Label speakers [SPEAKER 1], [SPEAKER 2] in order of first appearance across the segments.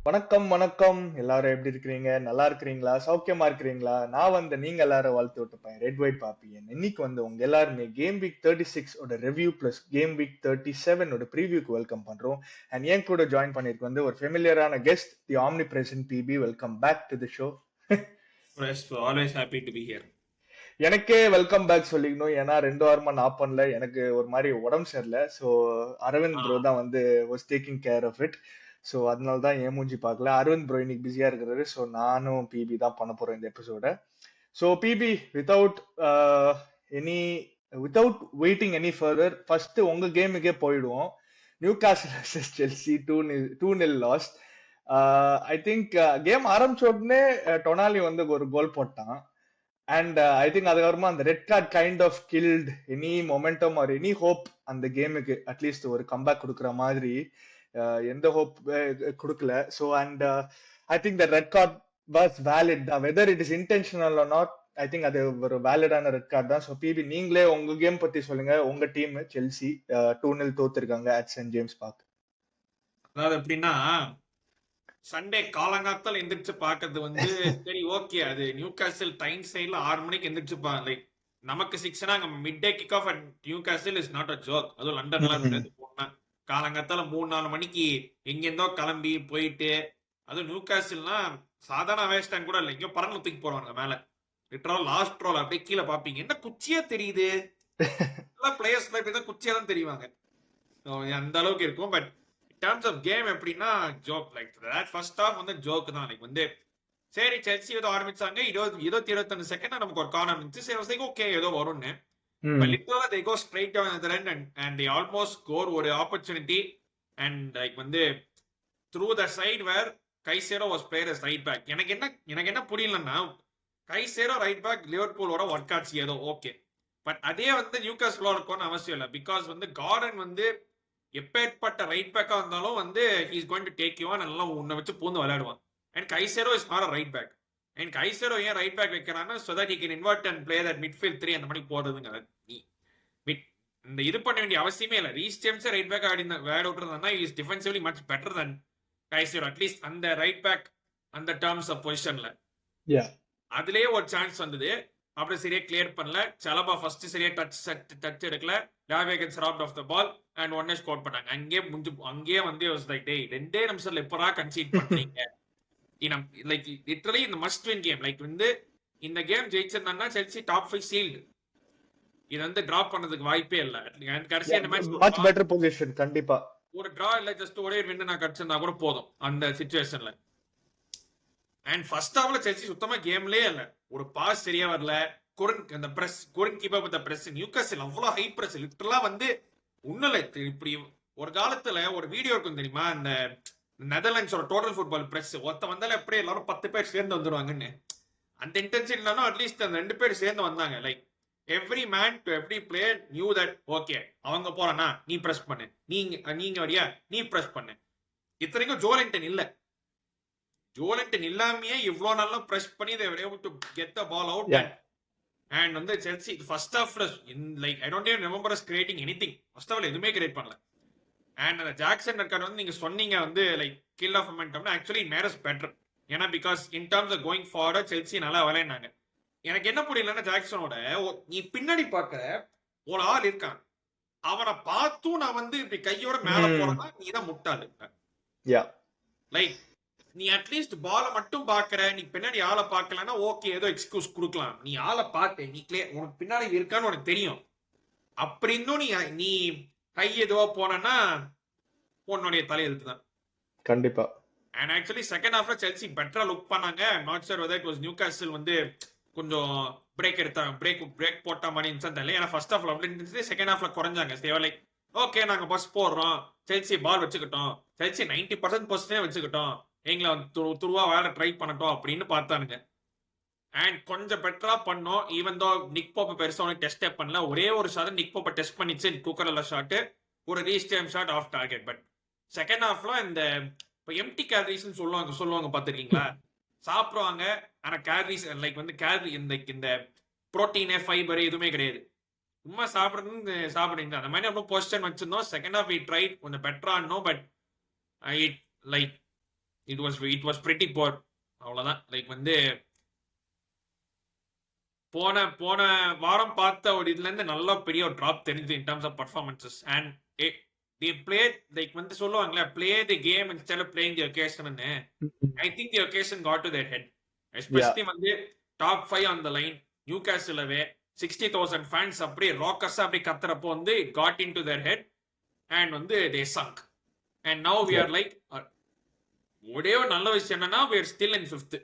[SPEAKER 1] வணக்கம் வணக்கம். எல்லாரும் எப்படி இருக்கிறீங்க? நல்லா இருக்கிறீங்களா? சௌக்கியமா இருக்கிறீங்களா? நான் நீங்க எல்லாரும் வாழ்த்து விட்டுப்பேன் ரெட் ஒயிட் பாப்பியன். இன்னைக்கு உங்க எல்லாருமே கேம் வீக் 36 ஓட ரிவ்யூ பிளஸ் கேம் வீக் 37 ஓட ப்ரீவியூக்கு வெல்கம் பண்றோம். அண்ட் என் கூட ஜாயின் பண்ணிருக்கு ஒரு ஃபெமிலியரான guest, the omnipresent PB. Welcome back to the show.
[SPEAKER 2] Always happy to be here.
[SPEAKER 1] எனக்கே வெல்கம் பேக் சொல்லிக்கணும். ஏன்னா 2 வாரமா நான் பண்ணல. எனக்கு ஒரு மாதிரி உடம்பு சரியில்லை. ஸோ அரவிந்த் ப்ரோ தான் was taking care of it. So அதனால தான் ஏன் மூஞ்சி பார்க்கல. அரவிந்த் ப்ரோ இன்னைக்கு பிஸியா இருக்கிறாரு. ஸோ நானும் பிபி தான் பண்ண போறோம் இந்த எபிசோட. So PB, any without waiting any further, first உங்க கேமுக்கே போயிடுவோம். Newcastle Chelsea 2-0 lost. I think game ஆரம்பிச்ச உடனே டொனாலி ஒரு கோல் போட்டான். அண்ட் ஐ திங்க் அதுக்கப்புறமா அந்த red card kind of guilt any momentum or any hope அந்த கேமுக்கு. அட்லீஸ்ட் ஒரு கம்பேக் கொடுக்குற மாதிரி எந்த ஹோப் கொடுக்கல. So and I think the red card was valid தான். Whether it is intentional or not, I think அது ஒரு வேலிடான ரெட் கார்டு தான். ஸோ பிபி, நீங்களே உங்க கேம் பத்தி சொல்லுங்க. உங்க டீம் செல்சி 2-0 தோத்துருக்காங்க அட் சென்ட் ஜேம்ஸ் பார்க்.
[SPEAKER 2] அதாவது எப்படின்னா, சண்டே காலங்காத்தால எந்திரிச்சு பாக்குறது சரி ஓகே, அது நியூ காசில் டைம் சைட்ல 6 மணிக்கு எந்திரிச்சு லைக் நமக்கு 6 அங்க mid day kick of and new காசில் இஸ் நாட் அ ஜோக். அதுவும் லண்டன்லாம் இருந்தது போனா காலங்காத்தால 3-4 மணிக்கு எங்கெந்தோ கிளம்பி போயிட்டு, அதுவும் நியூ காசில்னா சாதாரண வேஸ்ட் டைம் கூட இல்லை, எங்கேயோ பறந்து தூக்கி போடுவாங்க மேல. லிட்டரா லாஸ்ட் ரோல் அப்படியே கீழே பாப்பீங்க, என்ன குச்சியா தெரியுது. பிளேயர்ஸ் இப்படிதான் குச்சியா தான் தெரியுவாங்க. அந்த அளவுக்கு இருக்கும். பட் டர்ம்ஸ் ஆஃப் கேம் எப்படின்னா joke, like first half joke தான். லைக் சரி செல்சி ஏதோ ஆரம்பிச்சாங்க, 21 செகண்ட் நமக்கு ஒரு கார்னர் இருந்துச்சு. சரி ஓகே ஏதோ வரும்னு. But literally they go straight down at the end and they almost score ஒரு opportunity and like through the side where கைசேரோ was played as right back. எனக்கு என்ன புரியலன்னா, கைசேரோ ரைட் பேக் லிவர்பூலோட ஒர்க் அவுட்ஸ் ஏதோ okay, but அதே நியூகாஸ்லோட இருக்கணும்னு அவசியம் இல்லை. Because garden எப்பேற்பட்ட ரைட் பேக்கா இருந்தாலும் he is going to take you on, நல்லா உன்னை வச்சு பூந்து விளையாடுவான். And Caicedo is not a right back. And Caicedo ஏன் ரைட் பேக் வைக்கிறான்னா, so that he can invert and play that midfield 3 அந்த மாதிரி போடுறதுங்க. இந்த இது பண்ண வேண்டிய அவசியமே இல்லை. ரீஸ் ஜேம்ஸ் ரைட் பேக் விளையாட விட்டுருந்தா is defensively much better than Caicedo. At least அந்த ரைட் பேக் அந்த டர்ம்ஸ் ஆஃப் பொசிஷன்ல அதுலயே ஒரு சான்ஸ் வந்தது. அப்புறம் சரியா கிளியர் பண்ணல. சலபா ஃபர்ஸ்ட் சரியா டச் எடுக்கல. டாவேகன்ஸ் robbed of the ball and ஒன்னே ஸ்கோர் பண்ணாங்க. அங்கேயே டேய் 2 நிமிஷத்துல எப்படா கன்சீட் பண்றீங்க. லைக் லிட்டரலி இந்த மஸ்ட் வின் கேம். லைக் இந்த கேம் ஜெயிச்சிருந்தாங்கன்னா செல்சி டாப் 5 சீல்டு. இது டிராப் பண்ணதுக்கு வாய்ப்பே இல்ல. கடைசி அந்த மேட்ச்
[SPEAKER 1] மச் பெட்டர் பொசிஷன். கண்டிப்பா
[SPEAKER 2] ஒரு டிரா இல்ல, ஜஸ்ட் ஒரே வின் நான் கடிச்சிருந்தா கூட போதும் அந்த சிச்சுவேஷன்ல. அண்ட் ஃபர்ஸ்ட் ஹாஃப்ல செல்சி சுத்தமா கேம்லயே இல்ல. ஒரு பாஸ் சரியா வரல. அந்த press couldn't keep up with the press. Newcastle அவ்வளவு ஹை பிரஸ். லிட்டரலா ஒண்ணும் இல்ல. இப்படி ஒரு காலத்துல ஒரு வீடியோ இருக்கும் தெரியுமா, அந்த நெதர்லாண்ட்ஸோட டோட்டல் ஃபுட்பால் பிரஸ். ஒருத்த வந்தாலும் எப்படி எல்லாரும் 10 பேர் சேர்ந்து வந்துருவாங்கன்னு, அந்த இன்டென்ஷன் இல்லைன்னா அட்லீஸ்ட் அந்த 2 பேர் சேர்ந்து வந்தாங்க. Like every man to every player knew that okay அவங்க போறானா நீ பிரஸ் பண்ணு, நீங்க வரியா நீ பிரஸ் பண்ணு. இத்தனைக்கும் ஜோலிங்டன் இல்ல. ஜோலிங்டன் இல்லாமயே இவ்வளவு நல்லா பிரஸ் பண்ணி they were able to get the ball out. And Chelsea first ஹாஃப்ல like I don't even remember us creating anything. First ஹாஃப்ல எதுவுமே கிரியேட் பண்ணல. அண்ட் அந்த ஜாக்சன் ரெக்கார்ட் நீங்க சொன்னீங்க like kill off momentum actually matters better. ஏன்னா because in terms of going forward Chelsea நல்லா விளையாடினாங்க. எனக்கு என்ன புரியலன்னா, ஜாக்சனோட நீ பின்னாடி பாக்குற ஒரு ஆள் இருக்கான், அவனை பார்த்தும் நான் இப்படி கையோட மேல போறேன்னா நீ தான் முட்டாளு. லைக் நீ அட்லீஸ்ட் பால மட்டும் பாக்குற, நீ பின்னாடி ஆளை பார்க்கலன்னா ஓகே ஏதோ எக்ஸ்கியூஸ் கொடுக்கலாம். நீ ஆளை பார்த்து நீ உனக்கு பின்னாடி இருக்கான்னு உனக்கு தெரியும். அப்படி இருந்தும் நீ கை எதுவோ போனா உன்னுடைய தலையெழுத்து தான்
[SPEAKER 1] கண்டிப்பா.
[SPEAKER 2] அண்ட் ஆக்சுவலி செகண்ட் ஹாஃப்ல செல்சி பெட்டரா லுக் பண்ணாங்க. Not sure whether it was Newcastle கொஞ்சம் பிரேக் எடுத்தாங்க, பிரேக் போட்ட மாதிரி தெரியல. ஏன்னா ஃபர்ஸ்ட் ஹாஃப்ல அப்படி இருந்துச்சு, செகண்ட் ஹாஃப்ல குறைஞ்சாங்க. லைக் ஓகே நாங்க பஸ் போடுறோம், செல்சி பால் வச்சுக்கிட்டோம், செல்சி 90% பொசிஷனே வச்சுக்கிட்டோம், எங்களை துருவா வேலை ட்ரை பண்ணட்டும் அப்படின்னு பார்த்தானுங்க. அண்ட் கொஞ்சம் பெட்டரா பண்ணோம். ஈவன் தோ நிக் போப்பை பெருசா உனக்கு டெஸ்டே பண்ணல. ஒரே ஒரு ஷாட் நிக் போப்பை டெஸ்ட் பண்ணிச்சு, குக்கர்ல ஷாட், ஒரு ரீஸ்டைம் shot off target. But second ஹாஃப்ல இந்த எம்டி கேலரிஸ் சொல்லுவாங்க பாத்துருக்கீங்களா, சாப்பிடுவாங்க ஆனா கேலரிஸ் லைக் கேலரி இந்த புரோட்டீன் ஃபைபர் எதுவுமே கிடையாது. சும்மா சாப்பிடுறீங்க அந்த மாதிரி நம்ம பொசிஷன் வச்சிருந்தோம். செகண்ட் ஹாஃப் வி ட்ரைட் கொஞ்சம் பெட்டரா இருந்தோம். But it like it was pretty bore. அவ்வளவுதான். லைக் வந்து போன போன வாரம் பார்த்த ஒரு இதுல இருந்து நல்ல பெரிய ஒரு டிராப் தெரிஞ்சு in terms of performances. And they played like வந்து சொல்லுவாங்களே play the game instead of playing the occasion. I think the occasion got to their head, especially வந்து top 5 on the line Newcastle away 60,000 fans அப்படியே Rockers அப்படி கத்துறப்போ வந்து it got into their head and வந்து they sunk. And now we are like ஒரே ஒரு நல்ல விஷயம் என்னன்னா we are still in 5th.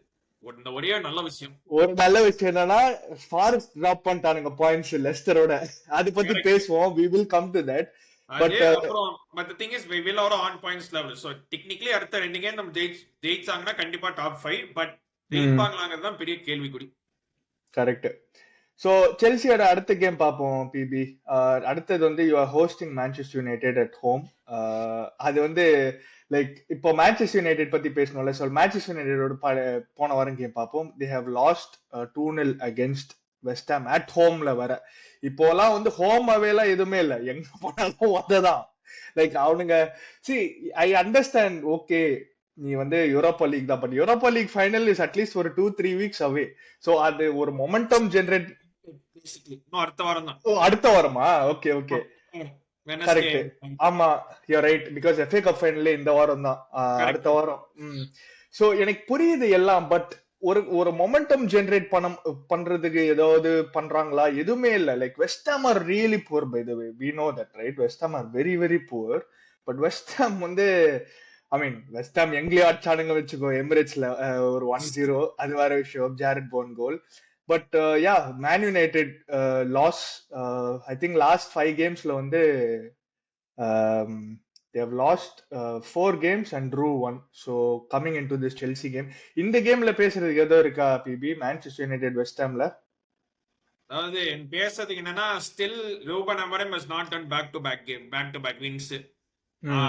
[SPEAKER 2] இந்த ஒரே ஒரு நல்ல விஷயம்
[SPEAKER 1] என்னன்னா ஃபாரஸ்ட் டிராப் பண்ணிட்டானுங்க பாயிண்ட்ஸ் லெஸ்டரோட. அது பத்தி பேசுவோம், we will come to that.
[SPEAKER 2] but the thing is we will are on points level, so technically அடுத்த ரெண்டு கேம் நம்ம ஜெயிச்சாங்கன்னா கண்டிப்பா டாப் 5, பட் ஜெயிப்பாங்களாங்கிறது தான் பெரிய கேள்விக்குறி.
[SPEAKER 1] கரெக்ட். சோ செல்சியோட அடுத்த கேம் பாப்போம் பிபி. அடுத்தது வந்து you are hosting Manchester United at home. அது வந்து லைக் இப்போ மான்செஸ்டர் யுனைடெட் பத்தி பேசணும்ல. ஸோ மான்செஸ்டர் யுனைடெடோட போன வாரம் கேம் பார்ப்போம். They have lost 2-0 against West Ham at ஹோம்ல. வர இப்போலாம் வந்து ஹோம் அவேலாம் எதுவுமே இல்லை, எங்க போனாலும் அதுதான். லைக் அவனுங்க சி ஐ அண்டர்ஸ்டாண்ட், ஓகே நீ வந்து யூரோப்பா லீக் தான், but Europa League final is at least ஒரு 2-3 வீக்ஸ் அவே. ஸோ அது ஒரு மொமெண்டம் ஜெனரேட். அடுத்த வாரமா? Okay okay correct. ஆமா you right, because FA cup final இந்த வாரம் தான், அடுத்த வாரம். சோ எனக்கு புரியுது எல்லாம், பட் ஒரு மொமெண்டம் ஜெனரேட் பண்றதுக்கு ஏதாவது பண்றாங்களா? எதுவுமே இல்ல. Like West Ham are really poor by the way, we know that right. West Ham are very very poor. But West Ham வந்து ஐ மீன் வெஸ்ட் ஹாம் எங்கேயோ அடிச்சானுங்க வச்சுக்கோ, எமிரேட்ஸ்ல ஒரு 1-0, அது வேற விஷயம், Jared phone goal. But yeah, Man United lost I think last 5 gamesல வந்து they have lost 4 games and drew 1. So coming into this Chelsea game, இந்த கேம்ல பேசுறதுக்கு ஏதோ இருக்கா பிபி? மான்செஸ்டர் யுனைடெட் வெஸ்ட் ஹாம்ல
[SPEAKER 2] அதாவது பேசுறதுக்கு என்னன்னா, still Ruben Amorim has not done back to back wins.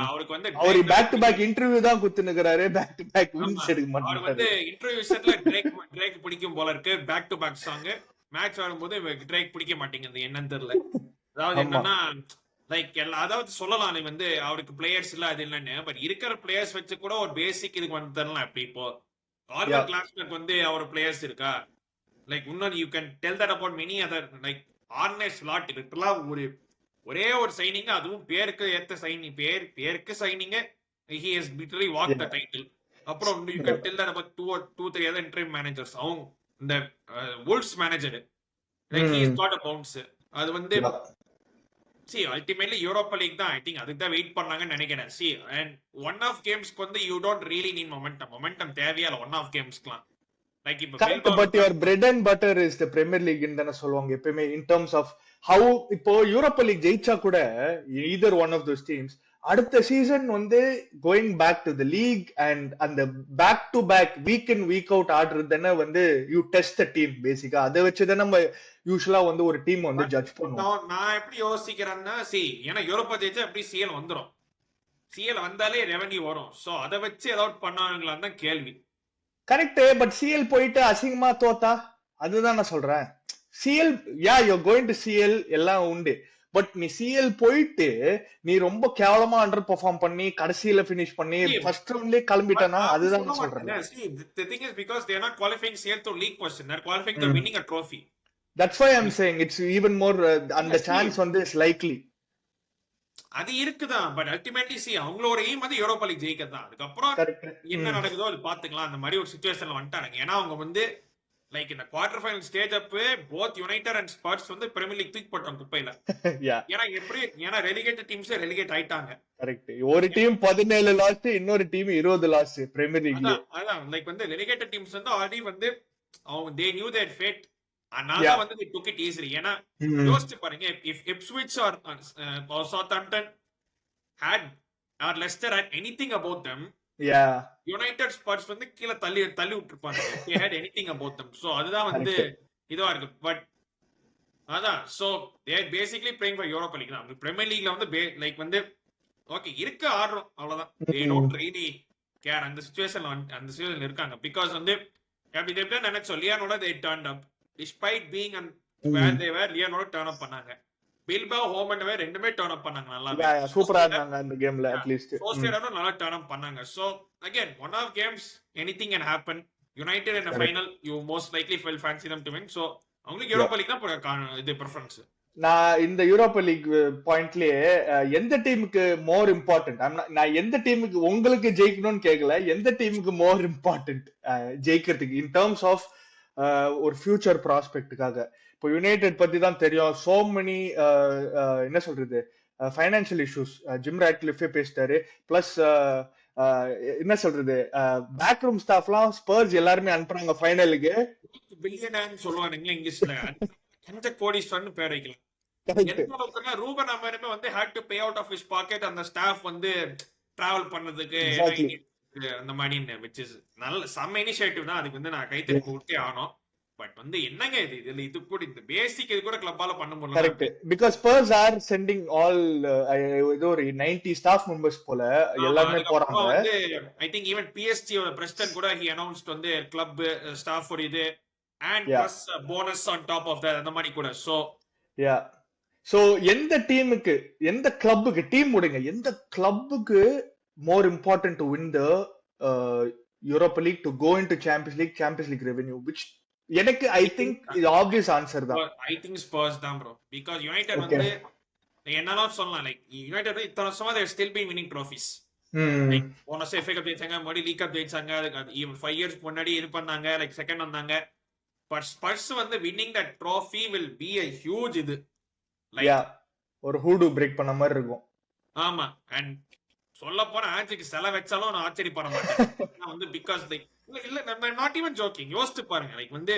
[SPEAKER 2] அவருக்கு வந்து
[SPEAKER 1] அவர் பேக் டு பேக் இன்டர்வியூ தான் குத்துனுக்குறாரு, பேக் டு பேக் வின்ஸ் எடுக்க மாட்டாரு.
[SPEAKER 2] அவர் வந்து இன்டர்வியூ செட்ல ட்ரேக் பிடிக்கும் போல இருக்கு. Back to back song match ஆடும்போது ட்ரேக் பிடிக்க மாட்டேங்குது, என்னன்னு தெரியல. அதாவது என்னன்னா லைக் அதாவது சொல்லலாம், நீ வந்து அவருக்கு பிளேயர்ஸ் இல்ல அது இல்லன்னு, பட் இருக்கிற பிளேயர்ஸ் வச்சு கூட ஒரு பேசிக் இதுக்கு வந்து தரலாம். அப்படி இப்போ ஆர்வர் கிளாஸ்க்கு வந்து அவர் பிளேயர்ஸ் இருக்கா? லைக் இன்னொரு you can tell that about many other like Arne Slot இதுக்கெல்லாம் ஒரே ஒரு சைனிங், அதுவும் பேருக்கு ஏத்த சைனிங், பேருக்கு signing. he has literally walked the title. அப்புறம் you can tell that about 2-3 other interim managers. அவங்க இந்த wolves manager like he has got a bounce. அது வந்து see ultimately Europa League தான், I think அதுக்கு தான் வெயிட் பண்ணாங்கன்னு நினைக்கிறேன். see and one of gamesக்கு வந்து you don't really need momentum தேவையா இல்ல one of gamesக்குலாம். like இப்போ
[SPEAKER 1] but your bread and butter is the Premier League ன்னு தான சொல்லுவாங்க எப்பவுமே, in terms of how இப்போ யூரோப்பா லீக் ஜெயிச்சா கூட either one of those teams அடுத்த சீசன் வந்து going back to the league and அந்த back to back week in week out ஆடுறது தானே வந்து யூ டெஸ்ட் த டீம் பேசிக்கா. அதை வச்சுதான் நம்ம யூசுவலா வந்து ஒரு டீம் வந்து ஜட்ஜ் பண்ணுவோம்.
[SPEAKER 2] நான் எப்படி யோசிக்கிறேன்னா, ஏன்னா யூரோப்பா ஜெயிச்சா எப்படி சிஎல் வந்துரும், சிஎல் வந்தாலே ரெவென்யூ வரும். சோ அதை வச்சு ஏதாவது பண்ணாங்களான்னு தான் கேள்வி.
[SPEAKER 1] கரெக்ட், பட் சிஎல் போயிட்டு அசிங்கமா தோத்தா, அதுதான் நான் சொல்றேன். CL yeah you going to CL எல்லாம் உண்டு, பட் நீ சிஎல் போயிட்டு நீ ரொம்ப கேவலமா அண்டர் பெர்ஃபார்ம் பண்ணி கடைசியில ஃபினிஷ் பண்ணி ஃபர்ஸ்ட் ரவுண்ட்லயே கிளம்பிட்டனா, அதுதான் நான் சொல்றேன்.
[SPEAKER 2] the thing is because they are not qualifying CL to league position, they are qualifying to winning a trophy.
[SPEAKER 1] That's why I'm saying it's even more and the chance on this likely.
[SPEAKER 2] அது இருக்குதா, but ultimately அவங்களோட aim வந்து Europa league ஜெயிக்கிறதுதான். அதுக்கப்புறம் என்ன நடக்குதோ அது பாத்துக்கலாம். அந்த மாதிரி ஒரு சிச்சுவேஷன்ல வந்துட்டாங்க. ஏன்னா அவங்க வந்து லைக் இந்த quarter final stage up both United and spruce வந்து பிரீமியர் லீக் தூக்கி போட்டாங்க குப்பையில. ஏன்னா ரெலிகேட்டட் டீம்ஸ் ரெலிகேட் ஆயிட்டாங்க. கரெக்ட், ஒரு டீம் 17 லாஸ்ட், இன்னொரு டீம் 20 லாஸ்ட் பிரீமியர் லீக்ல. அதான் லைக் வந்து ரெலிகேட்டட் டீம்ஸ் வந்து ஆல்ரெடி வந்து அவங்க they knew their fate, அதனால வந்து they took it easily. ஏன்னா யோசிச்சு பாருங்க, if Ipswich or Southampton had or Leicester had anything about them, United spruce வந்து கீழ தள்ளி விட்டுருப்பாங்க. they had anything about them. so அதுதான் வந்து இதுவா இருக்கு. பட் அதான் so they are basically playing for Europa League தான். பிரீமியர் லீக்ல வந்து லைக் வந்து ஓகே இருக்கு ஆடுறோம் அவ்வளவுதான். they don't really care. அந்த சிச்சுவேஷன்ல இருக்காங்க. பிகாஸ் வந்து அப்படி they நினைச்சோம் லியானோட they turned up despite being on where they were. லியானோட டர்ன் அப் பண்ணாங்க. பில்பாவ் ஹோம் அண்ட் அவே ரெண்டுமே டர்ன் அப் பண்ணாங்க நல்லாவே.
[SPEAKER 1] சூப்பரா இருந்தாங்க அந்த கேம்ல அட்லீஸ்ட்.
[SPEAKER 2] சோசியடாடும் நல்லா டர்ன் அப் பண்ணாங்க. So again one of games anything can happen. United in final you most likely will fancy them to win. சோ அவங்களுக்கு யூரோப்பா லீக் தான் இது பிரெஃபரன்ஸ்.
[SPEAKER 1] நான் இந்த யூரோப்பா லீக் பாயிண்ட்லயே எந்த டீமுக்கு மோர் இம்பார்ட்டன்ட், நான் எந்த டீமுக்கு உங்களுக்கு ஜெயிக்கணும்னு கேட்கல, எந்த டீமுக்கு மோர் இம்பார்ட்டன்ட் ஜெயிக்கிறதுக்கு இன் டர்ம்ஸ் ஆஃப் ஒரு ஃபியூச்சர் ப்ராஸ்பெக்டுக்காக. இப்போ யுனைடெட் பத்தி தான் தெரியும், சோ மெனி என்ன சொல்றது ஃபைனான்சியல் இஷ்யூஸ், ஜிம் ராட்க்ளிஃபே பேசிட்டாரு. பிளஸ் என்ன சொல்றது பேக் ரூம் ஸ்டாஃப்லாம் ஸ்பர்ஸ் எல்லாருமே அனுப்புறாங்க ஃபைனலுக்கு.
[SPEAKER 2] பில்லியனர் சொல்லுவானுங்க இங்கிலீஷ்ல, எந்த கோடீஸ்வரன் பேர் வைக்கலாம். எந்த அளவுக்குன்னா ரூபன் அமீருமே வந்து had to pay out of his pocket அந்த ஸ்டாஃப் வந்து டிராவல் பண்ணதுக்கு அந்த மணி, which is நல்ல செம்ம இனிஷியேட்டிவ் தான். அதுக்கு வந்து நான் கைத்தறி கொடுத்தே ஆனோம். பட் வந்து என்னங்க இது கூட இந்த பேசிக் இது கூட கிளப்பால பண்ண முடியல.
[SPEAKER 1] Correct, because Spurs are sending all ஏதோ ஒரு 90 ஸ்டாஃப் மெம்பர்ஸ் போல எல்லாரும் போறாங்க.
[SPEAKER 2] ஐ திங்க் ஈவன் பிஎஸ்ஜி ஓட பிரசிடென்ட் கூட ஹி அனௌன்ஸ்ட் வந்து கிளப் ஸ்டாஃப் ஒரு இது and plus bonus on top of that அந்த மாதிரி கூட.
[SPEAKER 1] சோ எந்த டீமுக்கு, எந்த கிளப்புக்கு, டீம் விடுங்க, எந்த கிளப்புக்கு more important to win the Europa league to go into Champions league revenue, which எனக்கு ஐ திங்க் இது ஆப்வியஸ் ஆன்சர் தான்.
[SPEAKER 2] ஐ திங்க் ஸ்பர்ஸ் தான் bro, because யுனைட்டட் வந்து என்னலாம் சொல்லலாம், லைக் யுனைட்டட் இத்தனை வருஷமா they still been winning trophies. Like போன FA கப் ஜெயிச்சாங்க, மறுபடியும் லீக் கப் ஜெயிச்சாங்க, அதுக்கு ஈவன் 5 இயர்ஸ் முன்னாடி இது பண்ணாங்க, லைக் செகண்ட் வந்தாங்க. பட் ஸ்பர்ஸ் வந்து winning that trophy will be a huge இது லைக்
[SPEAKER 1] ஒரு ஹூடு பிரேக் பண்ண மாதிரி இருக்கும்.
[SPEAKER 2] ஆமா, அண்ட் சொல்ல போனா ஆட்சிக்கு செல வச்சாலும் நான் ஆச்சரியப்பட மாட்டேன் வந்து பிகாஸ் லைக் இல்ல நம்ம நாட் ஈவன் ஜோக்கிங், யோசிச்சு பாருங்க. லைக் வந்து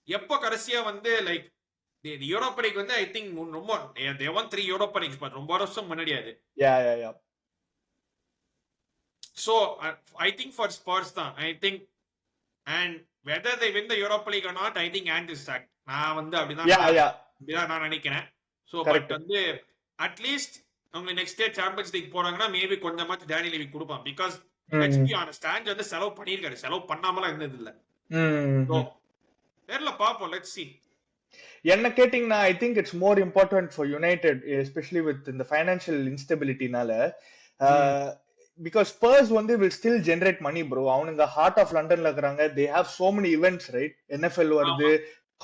[SPEAKER 2] எப்போ கடைசியா வந்து லைக் யூரோப்பா லீக் வந்து ஐ திங்க் ரொம்ப they won 3 Europa Leagues but ரொம்ப வருஷம் முன்னாடி அது. So I think for Spurs தான் I think, and whether they win the Europa League or not, I think Ant is sacked. நான் வந்து அப்படிதான் நான் நினைக்கிறேன். So பட் வந்து அட்லீஸ்ட் அவங்க நெக்ஸ்ட் இயர் சாம்பியன்ஸ் லீக் போறாங்கன்னா மேபி கொஞ்சமாச்சு டேனி லெவி கொடுப்பான். Because let's be honest, stand வந்து செலவு பண்ணிருக்காரு, செலவு பண்ணாமலாம் இருந்தது இல்ல. So தெரியல, பாப்போம், லெட்ஸ் see.
[SPEAKER 1] என்ன கேட்டிங்கன்னா I think it's more important for United especially with இந்த ஃபைனான்சியல் இன்ஸ்டெபிலிட்டினால. because Spurs வந்து will still generate money bro. அவனுங்க ஹார்ட் ஆஃப் லண்டன்ல இருக்காங்க, they have so many events, right? NFL வருது,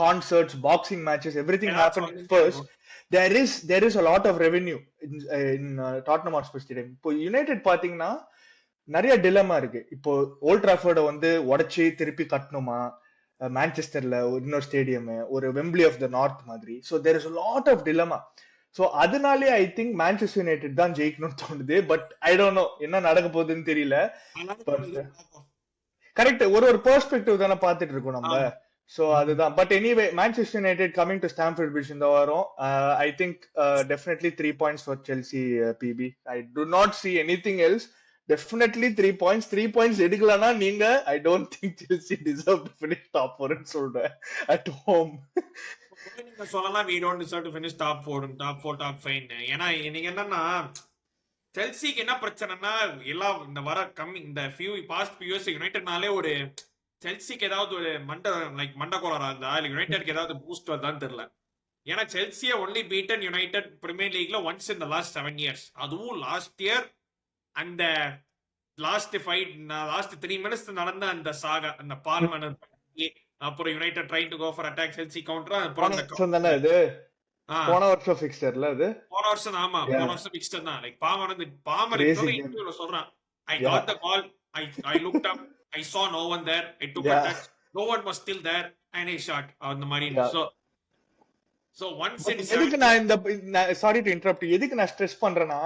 [SPEAKER 1] concerts, boxing matches, everything happen in Spurs. there is a lot of revenue in Tottenham Hotspur Stadium. இப்போ United பாத்தீங்கன்னா நிறைய டிலமா இருக்கு. இப்போ volt ட்ராஃபோர்ட வந்து உடைச்சி திருப்பி கட்டணுமா, மான்செஸ்டர்ல இன்னொரு ஸ்டேடியம், ஒரு வெம்பிளி ஆஃப் த நார்த் மாதிரி. so there is a lot of dilemma. So அதனாலே ஐ திங்க் மான்செஸ்டர் யுனைடெட் தான் ஜெயிக்கணும்னு தோணுது. பட் ஐ டோன்ட் நோ என்ன நடக்க போகுதுன்னு தெரியல. கரெக்ட், ஒரு பெர்ஸ்பெக்டிவ் தானே பாத்துட்டு இருக்கோம் நம்ம. சோ அதுதான். But anyway Manchester United coming to Stamford Bridge இந்த வாரம், I think definitely 3 points for Chelsea BB. I do not see anything else. definitely 3 points. 3 points எடுக்கலனா நீங்க I don't think Chelsea deserve to finish top 4 ன்னு சொல்றேன் at home.
[SPEAKER 2] நீங்க சொல்லலாம் we don't deserve to finish top 4 top 5. ஏன்னா நீங்க என்னன்னா செல்சிக்கு என்ன பிரச்சனைனா எல்லாம் இந்த வர இந்த பாஸ்ட் ஃபியூ இயர்ஸ் யுனைடெட்னாலே ஒரு செல்சிக்கு ஏதாவது ஒரு மண்டகோலரா இருந்தா இல்ல யுனைடெட்க்கு ஏதாவது பூஸ்ட் வருதான்னு தெரியல. ஏன்னா செல்சியை ஒன்லி பீட்டன் யுனைடெட் பிரீமியர் லீக்ல once in the last 7 years. அதுவும் லாஸ்ட் இயர் அந்த லாஸ்ட் 3 minutes நடந்த அந்த சாகா, அந்த பால்மன், அப்புறம் United try to go for attack Chelsea counter, அப்புறம்
[SPEAKER 1] இது போன வருஷம் ஃபிக்ஸ்டர்ல அது
[SPEAKER 2] போன வருஷம். ஆமா, போன வருஷம் ஃபிக்ஸ்டர் தான். லைக் பாமர் இன்டர்வியூல சொல்றான், I got the ball, I looked up, I saw no one there, I took a touch, no one was still there and I shot அந்த மாதிரி. so once
[SPEAKER 1] எதுக்கு நான் இந்த சாரி டு இன்டரப்ட், எதுக்கு நான் stress பண்றேன்னா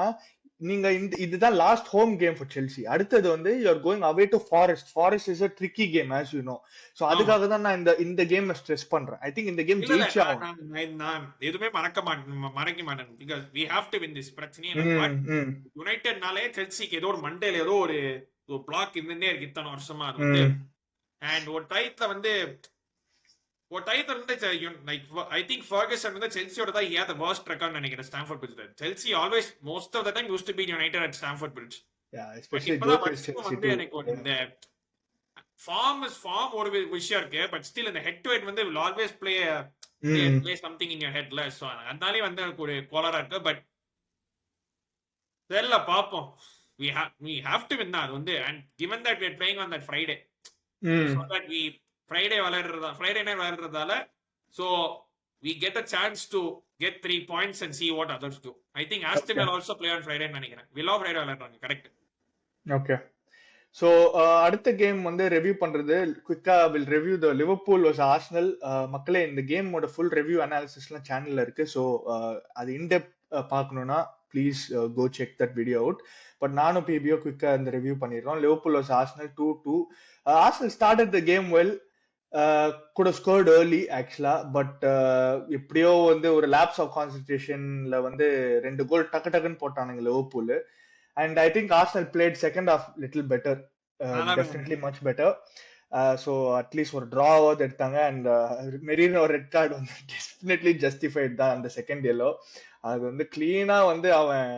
[SPEAKER 1] நீங்க இதுதான் last home game for Chelsea. அடுத்தது வந்து you are going away to forest is a tricky game as you know. So அதுக்காக தான் நான் இந்த கேம் ஸ்ட்ரெஸ் பண்றேன். ஐ திங்க் இந்த கேம் ஜெயிச்சா
[SPEAKER 2] நான் எதுமே மறக்க மாட்டேன் because we have to win this. பிரச்சனை யுனைடெட்னாலே செல்சிக்கு ஏதோ ஒரு மண்டேல ஏதோ ஒரு பிளாக் இருந்தே இருக்கு இத்தனை வருஷமா. அது வந்து அண்ட் ஒரு டைத்துல வந்து I think Ferguson வந்து செல்சியோட தான் he had the worst record நினைக்கிறேன் Stamford Bridge. Chelsea always most of the time used to beat United at Stamford Bridge.
[SPEAKER 1] Yeah, especially
[SPEAKER 2] வந்து எனக்கு இந்த ஃபார்ம் ஒரு விஷயம் இருக்கு. பட் ஸ்டில் இந்த ஹெட் டு ஹெட் வந்து will always play play something in your head ல. So அதனாலே வந்து எனக்கு ஒரு கோளாறா இருக்கு. பட் தெரியல, பாப்போம். we have to win அது வந்து. And given that we are playing on that Friday, so that we Friday night விளையாடுறதால, so we get a chance to get 3 points and see what others do. I think Aston will also play on Friday நினைக்கிறேன். Villa Friday விளையாடுறாங்க, correct.
[SPEAKER 1] Okay. So அடுத்த game வந்து review பண்றது குவிக்கா will review the Liverpool versus Arsenal. மக்களே, இந்த கேமோட full review அனாலிசிஸ்லாம் சேனல்ல இருக்கு. ஸோ அது இன்டெப்த் பார்க்கணும்னா please go check that video out. But நானும் பிபிஓ குவிக்கா இந்த ரிவ்யூ பண்ணிடுறோம். Liverpool versus Arsenal 2-2. Arsenal started the game well, கூட ஸ்கோர்ட் ஏர்லி ஆக்சுவலா. பட் எப்படியோ வந்து ஒரு லேப்ஸ் ஆஃப் கான்சன்ட்ரேஷன்ல வந்து 2 கோல் டக்கு டக்குன்னு போட்டானுங்க Liverpool. And I think Arsenal played second half little better, definitely much better. So at least ஒரு draw எடுத்தாங்க. And மெரினோ ரெட் கார்டு வந்து definitely justified தான் அந்த செகண்ட் yellow. அது வந்து கிளீனா வந்து அவன்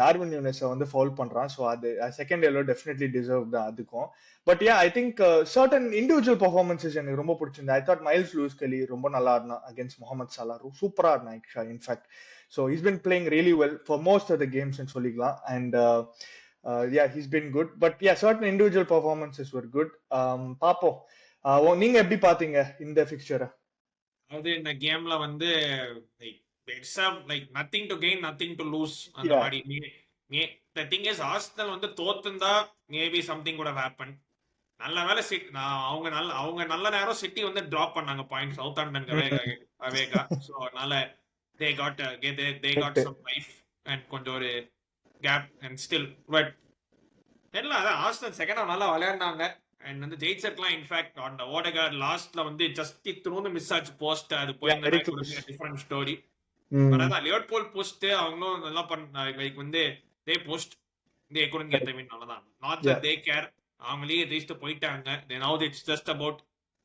[SPEAKER 1] டார்வின் யூனிஸை வந்து ஃபவுல் பண்றான். ஸோ அது செகண்ட் yellow definitely deserve தான் அதுக்கும். But I think certain individual performances எனக்கு ரொம்ப பிடிச்சிருந்தது. I thought Miles Lewis Skelly ரொம்ப நல்லா ஆடினான் அகேன்ஸ்ட் முகமது சலா, சூப்பரா ஆடினான் ஆக்சுவலா. In fact so he's been playing really well for most of the games in Solligla, and yeah, he's been good. But yeah, certain individual performances were good. Papo, நீங்க எப்படி பாத்தீங்க இந்த ஃபிக்சரை?
[SPEAKER 2] அது இந்த கேம்ல வந்து like nothing to gain, nothing to lose அந்த மாதிரி. The thing is, Arsenal வந்து தோத்துந்தா maybe something could have happened. நல்ல வேலை அவங்க நல்ல நேரம் சிட்டி வந்து டிராப் பண்ணாங்க பாயிண்ட் சவுத்தாம்ப்டன் அவேகா. ஸோ அதனால they got some life and கொஞ்சம் ஒரு கேப் and still but தெரியல. அதான் ஆர்சனல் செகண்ட் ஹாஃப் நல்லா விளையாடினாங்க and வந்து ஜெயிச்சிருக்கலாம். இன்ஃபேக்ட் அந்த ஓடகார்ட் லாஸ்ட்ல வந்து ஜஸ்ட் இத்ரூன்னு மிஸ் ஆச்சு போஸ்ட். அது போயிருந்தா டிஃபரண்ட் ஸ்டோரி. பட் அதான் லிவர்பூல் போஸ்ட் அவங்களும் நல்லா பண்ண வந்து they post they couldn't get the win. அவ்வளவுதான். Not that they care. அவங்க லீக் ஜெயிச்சுட்டு போயிட்டாங்க. then now it's just about